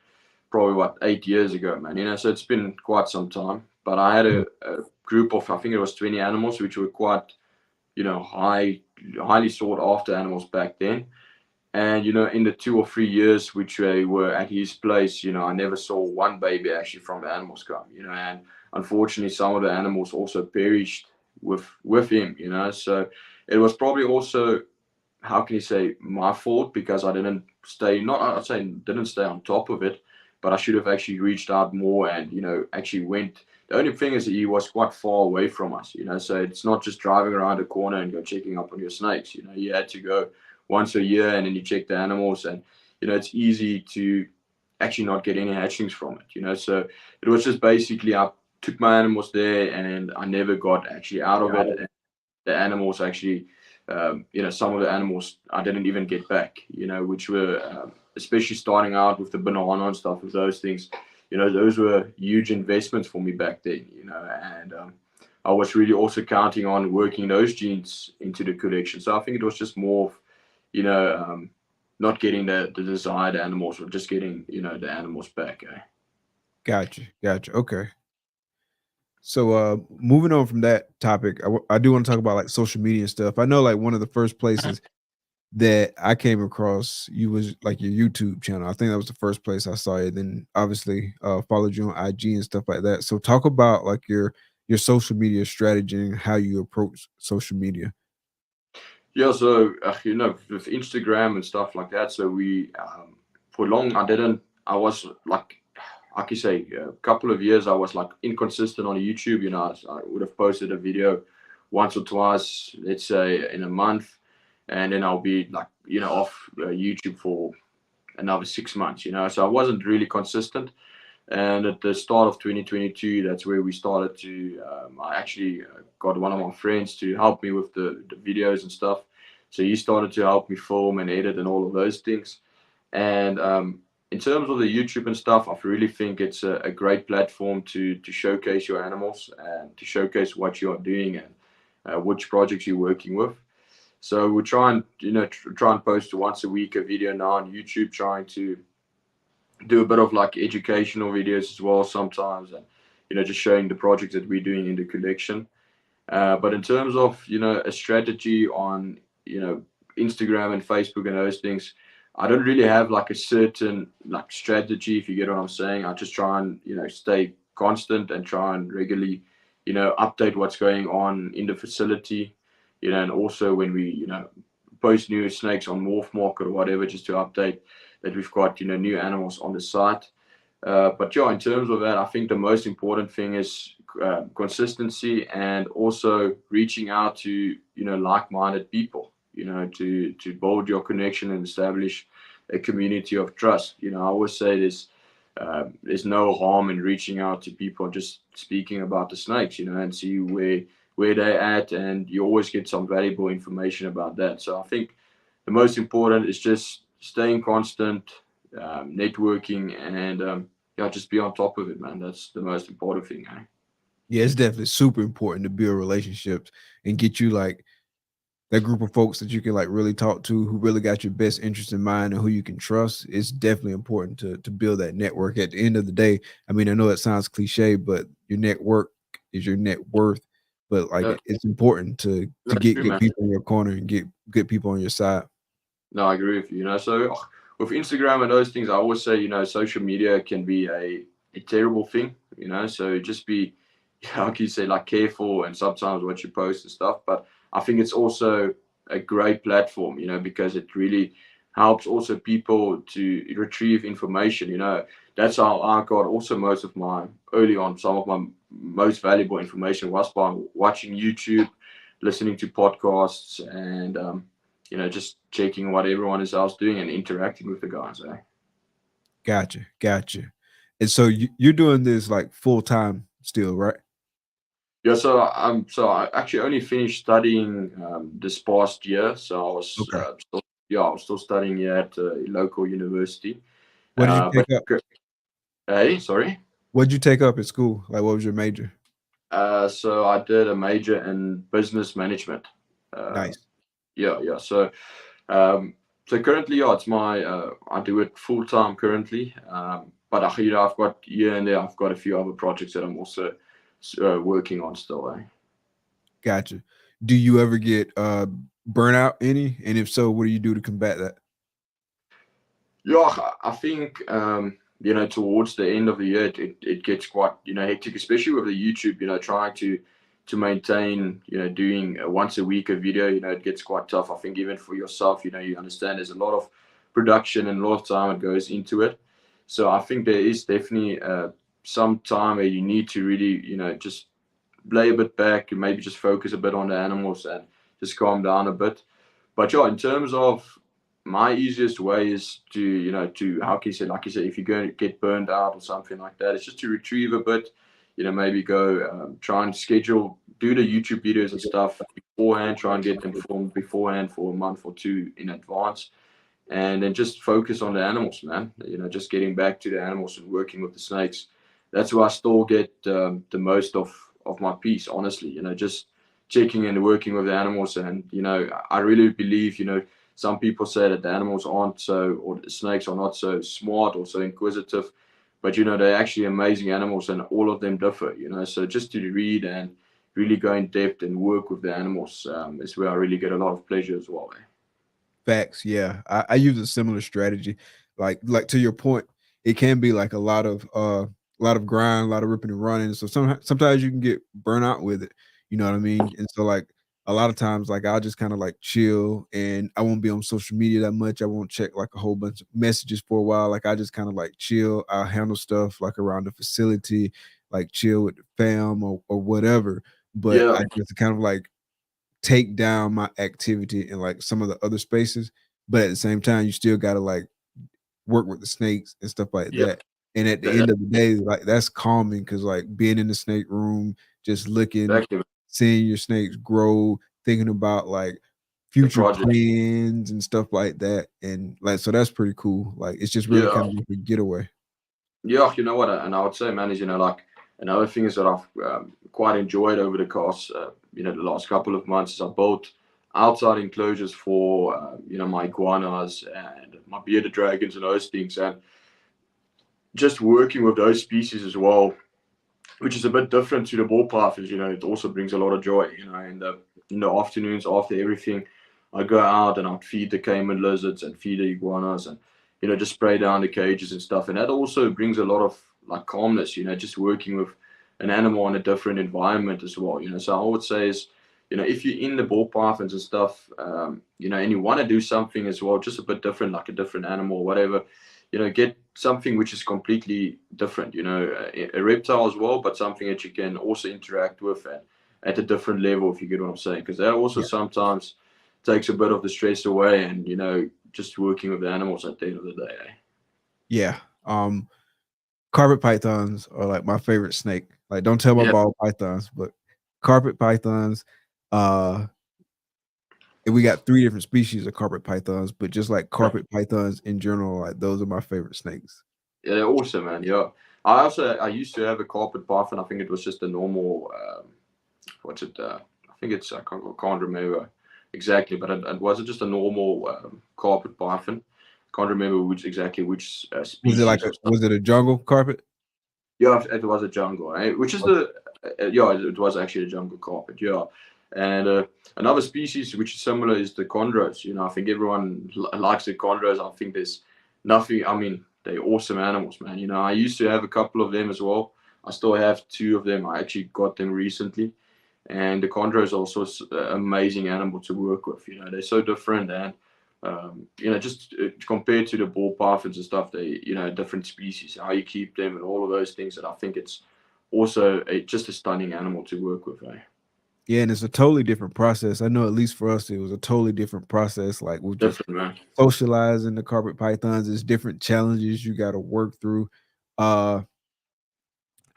probably what, 8 years ago, man. So it's been quite some time. But I had a group of, I think it was 20 animals, which were quite, highly sought after animals back then. And, in the 2 or 3 years which they were at his place, I never saw one baby actually from the animals come, and unfortunately some of the animals also perished with him, So it was probably also, how can you say, my fault, because I didn't stay, not I'd say didn't stay on top of it, but I should have actually reached out more and, actually went. The only thing is that he was quite far away from us, so it's not just driving around a corner and go checking up on your snakes, you had to go once a year and then you check the animals, and, it's easy to actually not get any hatchlings from it, so it was just basically, I took my animals there and I never got actually out of it. And the animals actually, some of the animals I didn't even get back, which were, especially starting out with the banana and stuff, with those things, those were huge investments for me back then, and I was really also counting on working those genes into the collection. So I think it was just more of, not getting the desired animals, or just getting, the animals back. Gotcha. Okay. So moving on from that topic, I do want to talk about like social media and stuff. I know like one of the first places that I came across you was like your YouTube channel. I think that was the first place I saw it. Then obviously followed you on IG and stuff like that. So talk about like your social media strategy and how you approach social media. Yeah, so with Instagram and stuff like that. So we, for long, I was like you say, a couple of years I was like inconsistent on YouTube. I would have posted a video once or twice, let's say in a month, and then I'll be like, off YouTube for another 6 months. So I wasn't really consistent. And at the start of 2022, that's where we started to, I actually got one of my friends to help me with the videos and stuff. So he started to help me film and edit and all of those things. And in terms of the YouTube and stuff, I really think it's a great platform to showcase your animals and to showcase what you are doing and which projects you're working with. So we try and post once a week a video now on YouTube, trying to do a bit of like educational videos as well sometimes, and just showing the projects that we're doing in the collection. But in terms of a strategy on Instagram and Facebook and those things, I don't really have like a certain like strategy, if you get what I'm saying. I just try and stay constant and try and regularly update what's going on in the facility, and also when we post new snakes on Morph Market or whatever, just to update that we've got new animals on the site. But yeah, in terms of that, I think the most important thing is consistency, and also reaching out to like-minded people, to build your connection and establish a community of trust. I always say there's no harm in reaching out to people and just speaking about the snakes, and see where they're at, and you always get some valuable information about that. So I think the most important is just staying constant, networking, and just be on top of it, man. That's the most important thing. Yeah, it's definitely super important to build relationships and get you like that group of folks that you can like really talk to, who really got your best interest in mind and who you can trust. It's definitely important to build that network. At the end of the day, I mean, I know it sounds cliche, but your network is your net worth. But like No, it's important to that's get true, good man. people in your corner and get good people on your side. No, I agree with you. So with Instagram and those things, I always say, social media can be a terrible thing. So just be, like you say, like careful and sometimes what you post and stuff. But I think it's also a great platform, because it really helps also people to retrieve information. That's how I got also most of my early on. Some of my most valuable information was by watching YouTube, listening to podcasts, and just checking what everyone else doing and interacting with the guys. Gotcha. And so you're doing this like full time still, right? Yeah, so I actually only finished studying this past year. So I was Okay. I was still studying here at a local university. What did you But take up? hey, sorry. What did you take up at school? Like, what was your major? So I did a major in business management. Uh, Nice. yeah. So currently, yeah, it's my I do it full time currently. But I've got here and there. I've got a few other projects that I'm also working on still. Gotcha. Do you ever get burnout any? And if so, what do you do to combat that? Yeah, I think towards the end of the year, it gets quite hectic, especially with the YouTube. Trying to maintain doing once a week a video. It gets quite tough. I think even for yourself, you understand there's a lot of production and a lot of time that goes into it. So I think there is definitely some time where you need to really just lay a bit back and maybe just focus a bit on the animals and just calm down a bit. But yeah, in terms of my easiest way is to, how can you say, like you said, if you're going to get burned out or something like that, it's just to retrieve a bit, maybe go try and schedule, do the YouTube videos and stuff beforehand, try and get them filmed beforehand for a month or two in advance. And then just focus on the animals, man. Just getting back to the animals and working with the snakes. That's where I still get the most of my peace, honestly. Just checking and working with the animals. And I really believe, some people say that the animals aren't so, or the snakes are not so smart or so inquisitive, but they're actually amazing animals, and all of them differ. So just to read and really go in depth and work with the animals is where I really get a lot of pleasure as well. Facts. Yeah. I use a similar strategy. Like to your point, it can be like a lot of grind, a lot of ripping and running. So sometimes you can get burnt out with it. You know what I mean? And so like a lot of times, like I'll just kind of like chill and I won't be on social media that much. I won't check like a whole bunch of messages for a while. Like I just kind of like chill. I'll handle stuff like around the facility, like chill with the fam or whatever. But Yeah, I just kind of like take down my activity in like some of the other spaces, but at the same time, you still gotta like work with the snakes and stuff like yeah, that. And at the that, end of the day, like that's calming because like being in the snake room, just looking, exactly. seeing your snakes grow, thinking about like The future project. plans and stuff like that. And like so that's pretty cool. Like it's just really Yeah, kind of like a getaway. yeah. You know what? And I would say, man, is like another thing is that I've quite enjoyed over the course, the last couple of months. Is I built outside enclosures for my iguanas and my bearded dragons and those things, and just working with those species as well, which is a bit different to the ball pythons. It also brings a lot of joy. In the afternoons after everything, I go out and I'd feed the caiman lizards and feed the iguanas and just spray down the cages and stuff. And that also brings a lot of like calmness. Just working with an animal in a different environment as well. So I would say is if you're in the ball pythons and stuff, and you want to do something as well, just a bit different, like a different animal or whatever, get something which is completely different, a reptile as well, but something that you can also interact with at a different level, if you get what I'm saying, because that also Yeah. sometimes takes a bit of the stress away and, just working with the animals at the end of the day. Yeah. Carpet pythons are like my favorite snake. Like don't tell my Yeah. ball pythons, but carpet pythons, uh and we got 3 different species of carpet pythons, but just like carpet pythons in general, like those are my favorite snakes. Yeah, they're awesome, man. Yeah. I used to have a carpet python. I think it was just a normal. What's it? I think it's I can't remember exactly, but it wasn't just a normal carpet python. Can't remember which Was it like species or stuff. was it a jungle carpet? Yeah, it was a jungle, which is the yeah, it was actually a jungle carpet. Yeah, and another species which is similar is the chondros. You know, I think everyone likes the chondros. I think there's nothing. I mean, they're awesome animals, man. You know, I used to have a couple of them as well. I still have two of them. I actually got them recently, and the chondros are also amazing animal to work with. You know, they're so different and. You know, just compared to the ball pythons and stuff, they, you know, different species, how you keep them and all of those things. That I think it's also just a stunning animal to work with. Yeah, and it's a totally different process. I know at least for us, it was a totally different process. Like with just Different, man. socializing the carpet pythons, there's different challenges you got to work through. I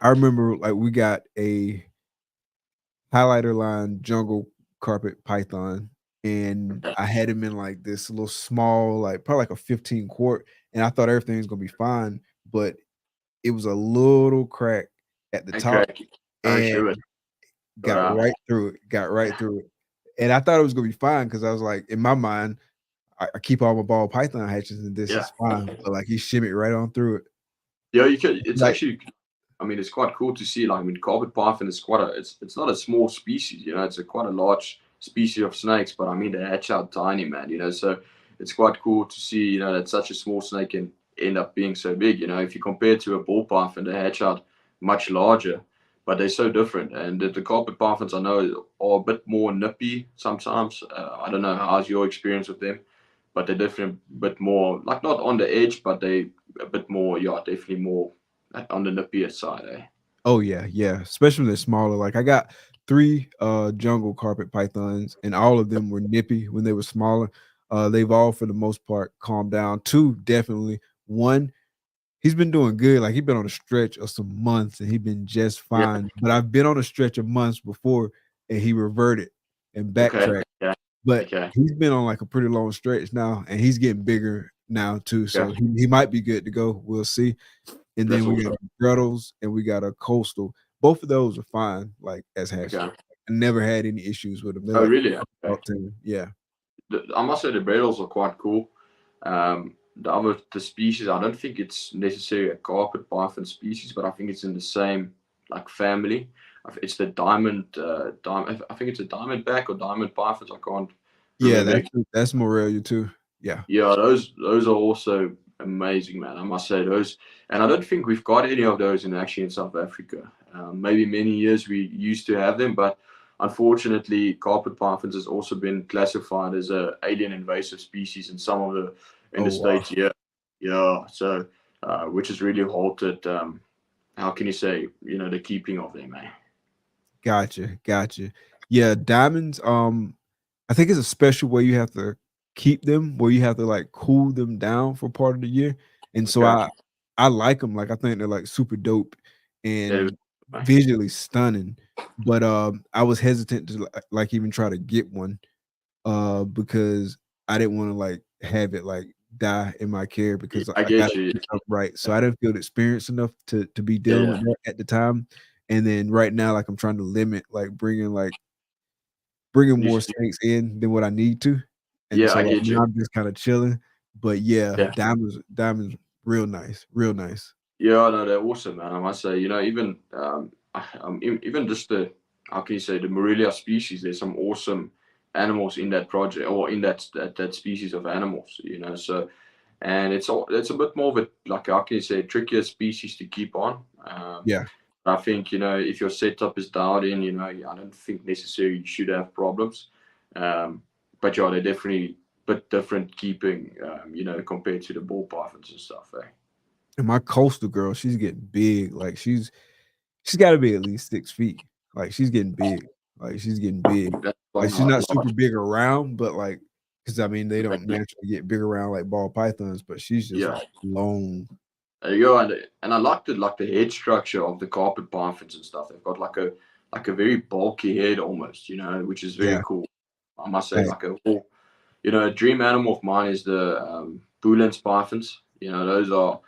remember like we got a highlighter line jungle carpet python, and I had him in like this little small, like probably like a 15 quart, and I thought everything was gonna be fine, but it was a little crack at the top Okay. and Sure. got Wow. right through it. Got right through it. And I thought it was gonna be fine because I was like, in my mind, I keep all my ball python hatches and this Yeah. is fine. But like he shimmied right on through it. Yeah, you can. It's Like, actually. I mean, it's quite cool to see. Like, I mean, carpet python is quite a. It's not a small species. You know, it's quite a large species of snakes. But I mean, they hatch out tiny, man. You know, so it's quite cool to see. You know, that such a small snake can end up being so big. You know, if you compare it to a ball python, they hatch out much larger. But they're so different. And the carpet pythons, I know, are a bit more nippy sometimes. I don't know how's your experience with them, but they're different, bit more like not on the edge, but they a bit more. Yeah, definitely more on the nippier side, eh? oh yeah, yeah. Especially when they're smaller. Like I got 3 jungle carpet pythons, and all of them were nippy when they were smaller. They've all for the most part calmed down. 2 definitely. 1, he's been doing good. Like he's been on a stretch of some months and he's been just Yeah. fine. But I've been on a stretch of months before and he reverted and Okay. backtracked. Yeah. But Okay. he's been on like a pretty long stretch now and he's getting bigger now too. Yeah. So he might be good to go. We'll see. And That's then we got awesome. Grettles and we got a coastal. Both of those are fine, like as hatches. Okay. I never had any issues with them. They're Oh, like really? Okay. top 10. Yeah. I must say the Bredals are quite cool. The species, I don't think it's necessarily a carpet python species, but I think it's in the same like family. It's the diamond. I think it's a diamondback or diamond pythons. I can't Yeah, remember. that's Morelia too. Yeah. Yeah, those are also amazing, man. I must say those, and I don't think we've got any of those in South Africa. Maybe many years we used to have them, but unfortunately, carpet pythons has also been classified as a alien invasive species in some of the Oh, wow. states. Yeah, yeah. So, which has really halted. How can you say? You know, the keeping of them, eh? Gotcha. Yeah, diamonds, I think it's a special way you have to keep them, where you have to like cool them down for part of the year. And so Okay. I like them. Like I think they're like super dope Yeah. and visually stunning. But I was hesitant to like even try to get one because I didn't want to like have it like die in my care because I I got get you. it up right. So I didn't feel experienced enough to be Yeah, dealing yeah. with that at the time. And then right now, like I'm trying to limit bringing You more should- snakes in than what I need to, and yeah, so I like get you. now I'm just kind of chilling. But yeah, Yeah. diamonds, real nice, real nice. Yeah, no, they're awesome, man. I must say, you know, even even just the how can you say the Morelia species. There's some awesome animals in that project or in that species of animals. You know, so and it's a bit more of a like how can you say trickier species to keep on. Yeah, I think you know if your setup is dialed in, you know, I don't think necessarily you should have problems. Um, but yeah, they're definitely a bit different keeping, you know, compared to the ball pythons and stuff. Eh? and my coastal girl, she's getting big. Like she's got to be at least 6 feet. Like she's getting big. Like she's getting big. That's Like quite she's not large. super big around, but like because I mean they don't Exactly. naturally get big around like ball pythons, but she's just Yeah. like long. There you go, and I like the head structure of the carpet pythons and stuff. They've got like a very bulky head almost, you know, which is very Yeah, cool. I must say, like, like a whole, you know, a dream animal of mine is the Boolens pythons. You know, those are,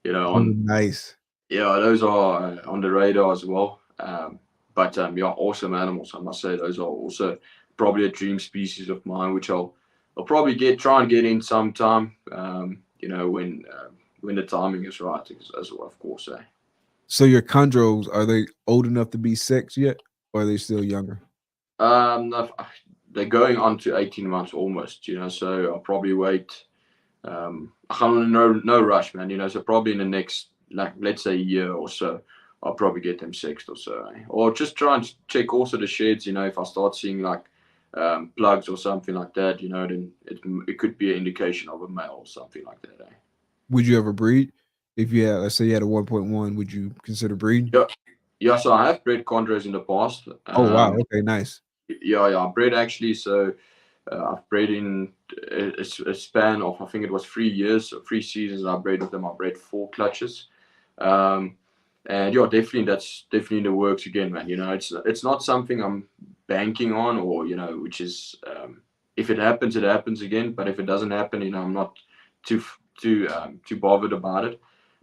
you know, oh, on nice. Yeah, those are on the radar as well. But yeah, awesome animals. I must say those are also probably a dream species of mine, which I'll probably try and get in sometime. When the timing is right, as well, of course. So your chondros, are they old enough to be sex yet, or are they still younger? No, they're going on to 18 months almost. So I'll probably wait. I'm no rush, man. So probably in the next, like, let's say a year or so, I'll probably get them sexed or so, or just try and check also the sheds. If I start seeing like plugs or something like that, then it could be an indication of a male or something like that. Would you ever breed? If you had, let's say you had a 1.1, would you consider breeding? Yeah, yeah. So I have bred chondros in the past. Oh wow, okay, nice. Yeah, I bred actually. So I've bred in a span of, I think it was 3 years, or 3 seasons. I bred with them. I bred 4 clutches. Um, and yeah, definitely that's definitely in the works again, man. It's not something I'm banking on, or which is if it happens, it happens again. But if it doesn't happen, I'm not too bothered about it.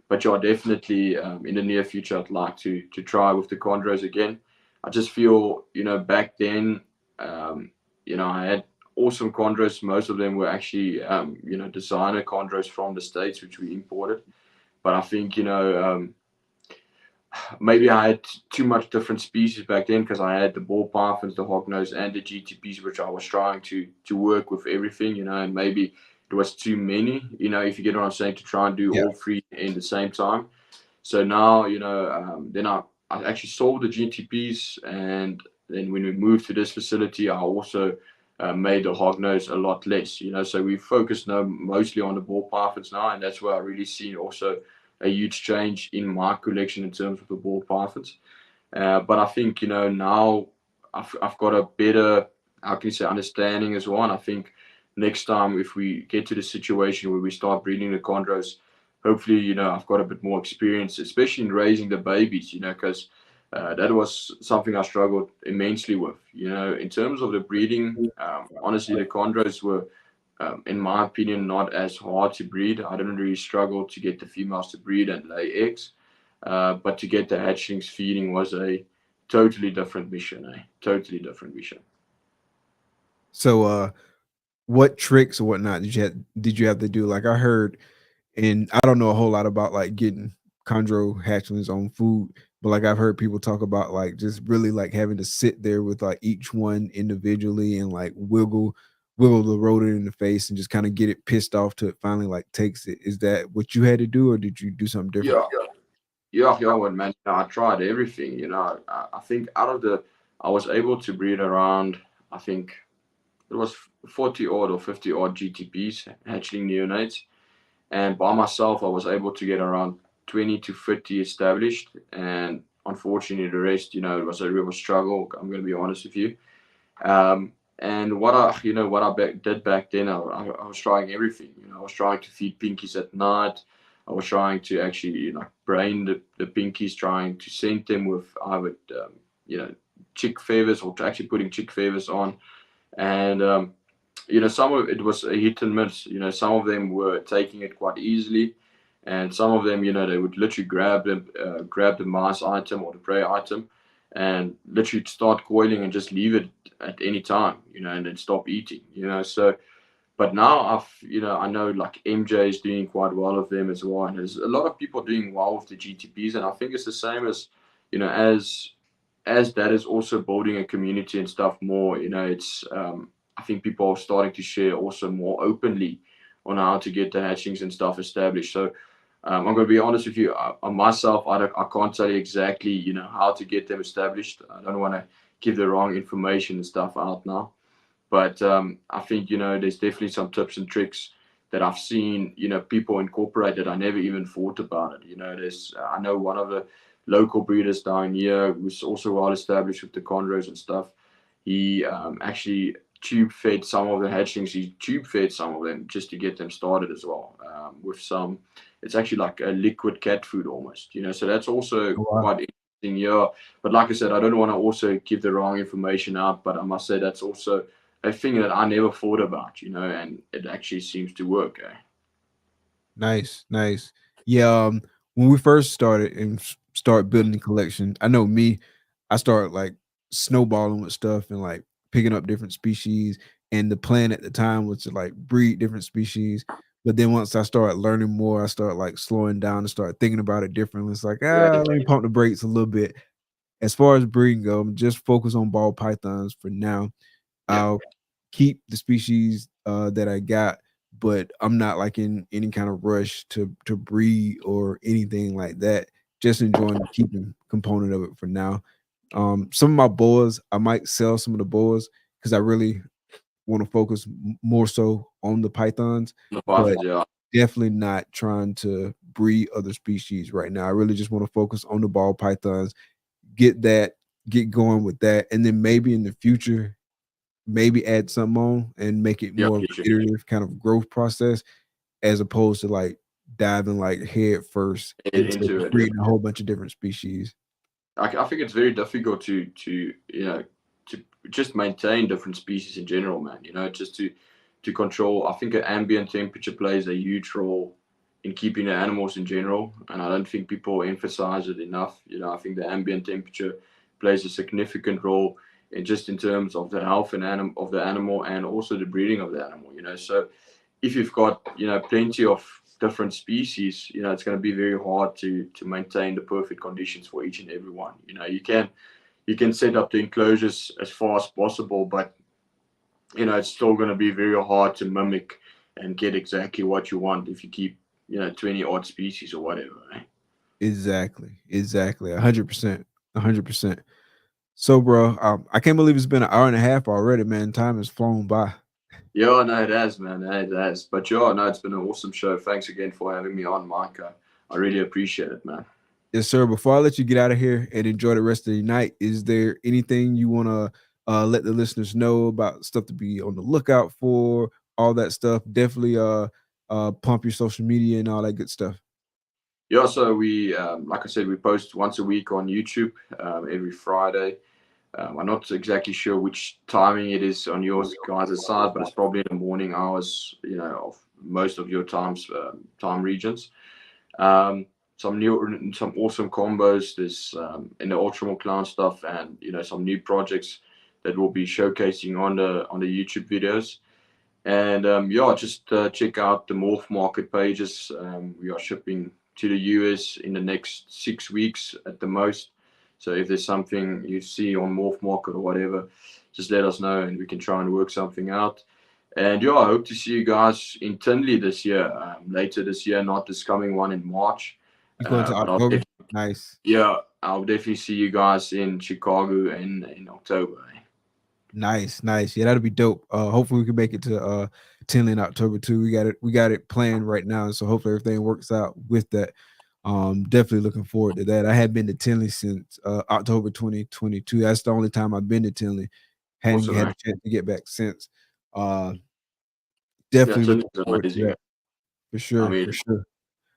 But yeah, definitely in the near future, I'd like to try with the chondros again. I just feel back then, I had awesome chondros. Most of them were actually designer chondros from the States, which we imported. But I think maybe I had too much different species back then, because I had the ball pythons, the hognose, and the GTPs, which I was trying to work with everything, and maybe it was too many, if you get what I'm saying, to try and do Yeah. all three in the same time. So now, then I actually sold the GTPs, and then when we moved to this facility, I also made the hognose a lot less, so we focus now mostly on the ball pythons now, and that's where I really seen also a huge change in my collection in terms of the ball pythons. But I think now I've got a better, how can you say, understanding as well. And I think next time, if we get to the situation where we start breeding the chondros, hopefully I've got a bit more experience, especially in raising the babies. Because that was something I struggled immensely with. In terms of the breeding, honestly, the chondros were, in my opinion, not as hard to breed. I didn't really struggle to get the females to breed and lay eggs, but to get the hatchlings feeding was a totally different mission. Totally different mission. So what tricks or whatnot did you have to do? Like I heard, and I don't know a whole lot about like getting chondro hatchlings on food, but like I've heard people talk about like just really like having to sit there with like each one individually and like wiggle the rodent in the face and just kind of get it pissed off till it finally like takes it. Is that what you had to do, or did you do something different? Yeah, yeah, well, man. I tried everything. I think I was able to breed around, I think it was 40 odd or 50 odd GTPs, hatchling neonates. And by myself, I was able to get around 20 to 50 established. And unfortunately, the rest, it was a real struggle. I'm going to be honest with you. And what I did back then, I was trying everything. I was trying to feed pinkies at night. I was trying to actually, brain the pinkies, trying to scent them with either, chick feathers, or actually putting chick feathers on. And some of it was a hit and miss. Some of them were taking it quite easily, and some of them, they would literally grab the mouse item or the prey item, and literally start coiling and just leave it at any time, and then stop eating. So, but now I know like MJ is doing quite well with them as well, and there's a lot of people doing well with the GTPs, and I think it's the same as, as that is also building a community and stuff more. It's I think people are starting to share also more openly on how to get the hatchings and stuff established. So I'm going to be honest with you, on myself, I can't tell you exactly, how to get them established. I don't want to give the wrong information and stuff out now. But I think, there's definitely some tips and tricks that I've seen, people incorporate that I never even thought about it. I know one of the local breeders down here who's also well established with the chondros and stuff. He actually tube fed some of the hatchlings. He tube fed some of them just to get them started as well. With some, it's actually like a liquid cat food almost, so that's also Oh, wow. quite interesting. Yeah. But like I said, I don't want to also give the wrong information out, but I must say that's also a thing that I never thought about, and it actually seems to work. Nice, nice. Yeah. when we first started and start building the collection, I know me, I started like snowballing with stuff and like picking up different species. And the plan at the time was to like breed different species. But then once I started learning more, I started like slowing down and started thinking about it differently. It's like, Yeah, let me pump the brakes a little bit. As far as breeding go, I'm just focus on ball pythons for now. yeah, I'll keep the species that I got, but I'm not like in any kind of rush to breed or anything like that. Just enjoying the keeping component of it for now. Some of my boas, I might sell some of the boas because I really want to focus more so on the pythons, the but pythons, yeah. definitely not trying to breed other species right now. I really just want to focus on the ball pythons, get that, get going with that, and then maybe in the future maybe add something on and make it Yeah, more of for an sure. iterative kind of growth process as opposed to like diving like head first into Into it. Yeah. breeding a whole bunch of different species. I think it's very difficult to to just maintain different species in general, man. Just to control. I think an ambient temperature plays a huge role in keeping the animals in general, and I don't think people emphasize it enough. I think the ambient temperature plays a significant role in terms of the health of the animal and also the breeding of the animal. So if you've got plenty of different species, it's going to be very hard to maintain the perfect conditions for each and every one. You can set up the enclosures as far as possible, but it's still going to be very hard to mimic and get exactly what you want if you keep 20 odd species or whatever. Right? Exactly. 100%. 100%. So bro, I can't believe it's been an hour and a half already, man. Time has flown by. Yeah, no, it has, man. It has. But yeah, no, it's been an awesome show. Thanks again for having me on, Mike. I really appreciate it, man. Yes, sir. Before I let you get out of here and enjoy the rest of the night, is there anything you want to let the listeners know about stuff to be on the lookout for? All that stuff. Definitely pump your social media and all that good stuff. Yeah, so we, like I said, we post once a week on YouTube every Friday. I'm not exactly sure which timing it is on your guys' side, but it's probably in the morning hours, of most of your time regions. Um, some awesome combos. There's in the Ultramore Clown stuff, and some new projects that we'll be showcasing on the YouTube videos. And yeah, just check out the Morph Market pages. We are shipping to the US in the next 6 weeks at the most. So if there's something you see on Morph Market or whatever, just let us know and we can try and work something out. And yeah, I hope to see you guys in Tinley this year, later this year, not this coming one in March. You going to But October? Nice. I'll definitely see you guys in Chicago in October. Nice. Yeah, that'll be dope. Hopefully we can make it to Tinley in October too. We got it planned right now. So hopefully everything works out with that. Definitely looking forward to that. I had been to Tinley since October 2022. That's the only time I've been to Tinley. Hadn't Awesome, had man. a chance to get back since. Yeah, Definitely Tinley's looking forward to amazing. that. For I sure, mean, for sure.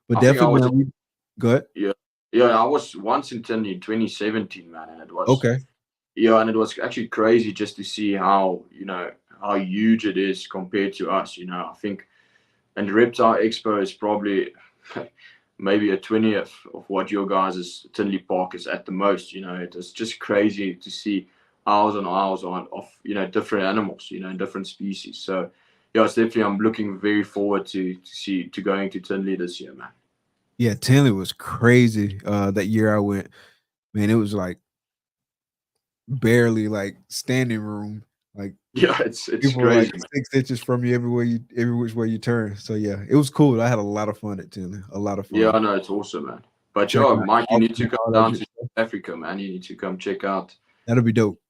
But I think I definitely, was man, go ahead. Yeah, yeah. I was once in Tinley in 2017, man, and Okay. it was actually crazy just to see how huge it is compared to us. I think, and the Reptile Expo is probably maybe a 20th of what your guys' Tinley Park is at the most. It's just crazy to see hours and hours of different animals, and different species. So yeah, it's definitely I'm looking very forward to going to Tinley this year, man. Yeah, Tinley was crazy. That year I went, man, it was like barely like standing room. Like Yeah, it's people were like crazy, man. 6 inches from you every which way you turn. So yeah, it was cool. I had a lot of fun at Tinley. A lot of Yeah, fun. I know it's awesome, man. But Check yeah, out Mike, you need to Austin, come all that down good to stuff. Africa, man. You need to come check out. That'll be dope.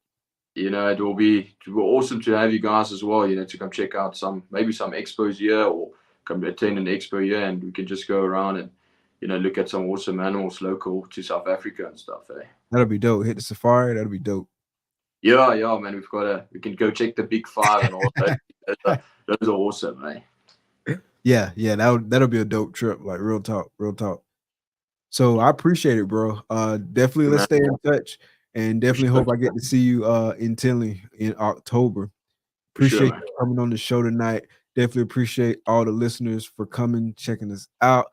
It will be awesome to have you guys as well. To come check out maybe some expos here or come attend an expo here, and we can just go around and look at some awesome animals local to South Africa and stuff. That'll be dope. Hit the safari. That'll be dope. Yeah, yeah, man. We can go check the big five and all that. Those are awesome, Yeah, that'll be a dope trip. Like real talk, real talk. So I appreciate it, bro. Definitely let's man. stay in touch, and For definitely sure, hope I get to see you in Tinley in October. for sure, Appreciate man. you coming on the show tonight. Definitely appreciate all the listeners for coming, checking us out.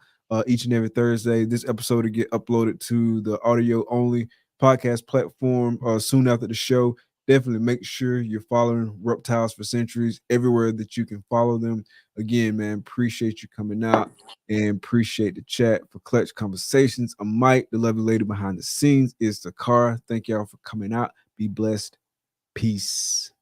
each and every Thursday. This episode will get uploaded to the audio only podcast platform soon after the show. Definitely make sure you're following Reptiles for Centuries everywhere that you can follow them. Again, man, appreciate you coming out and appreciate the chat. For Clutch Conversations, I'm Mike. The lovely lady behind the scenes is the car. Thank y'all for coming out. Be blessed. Peace.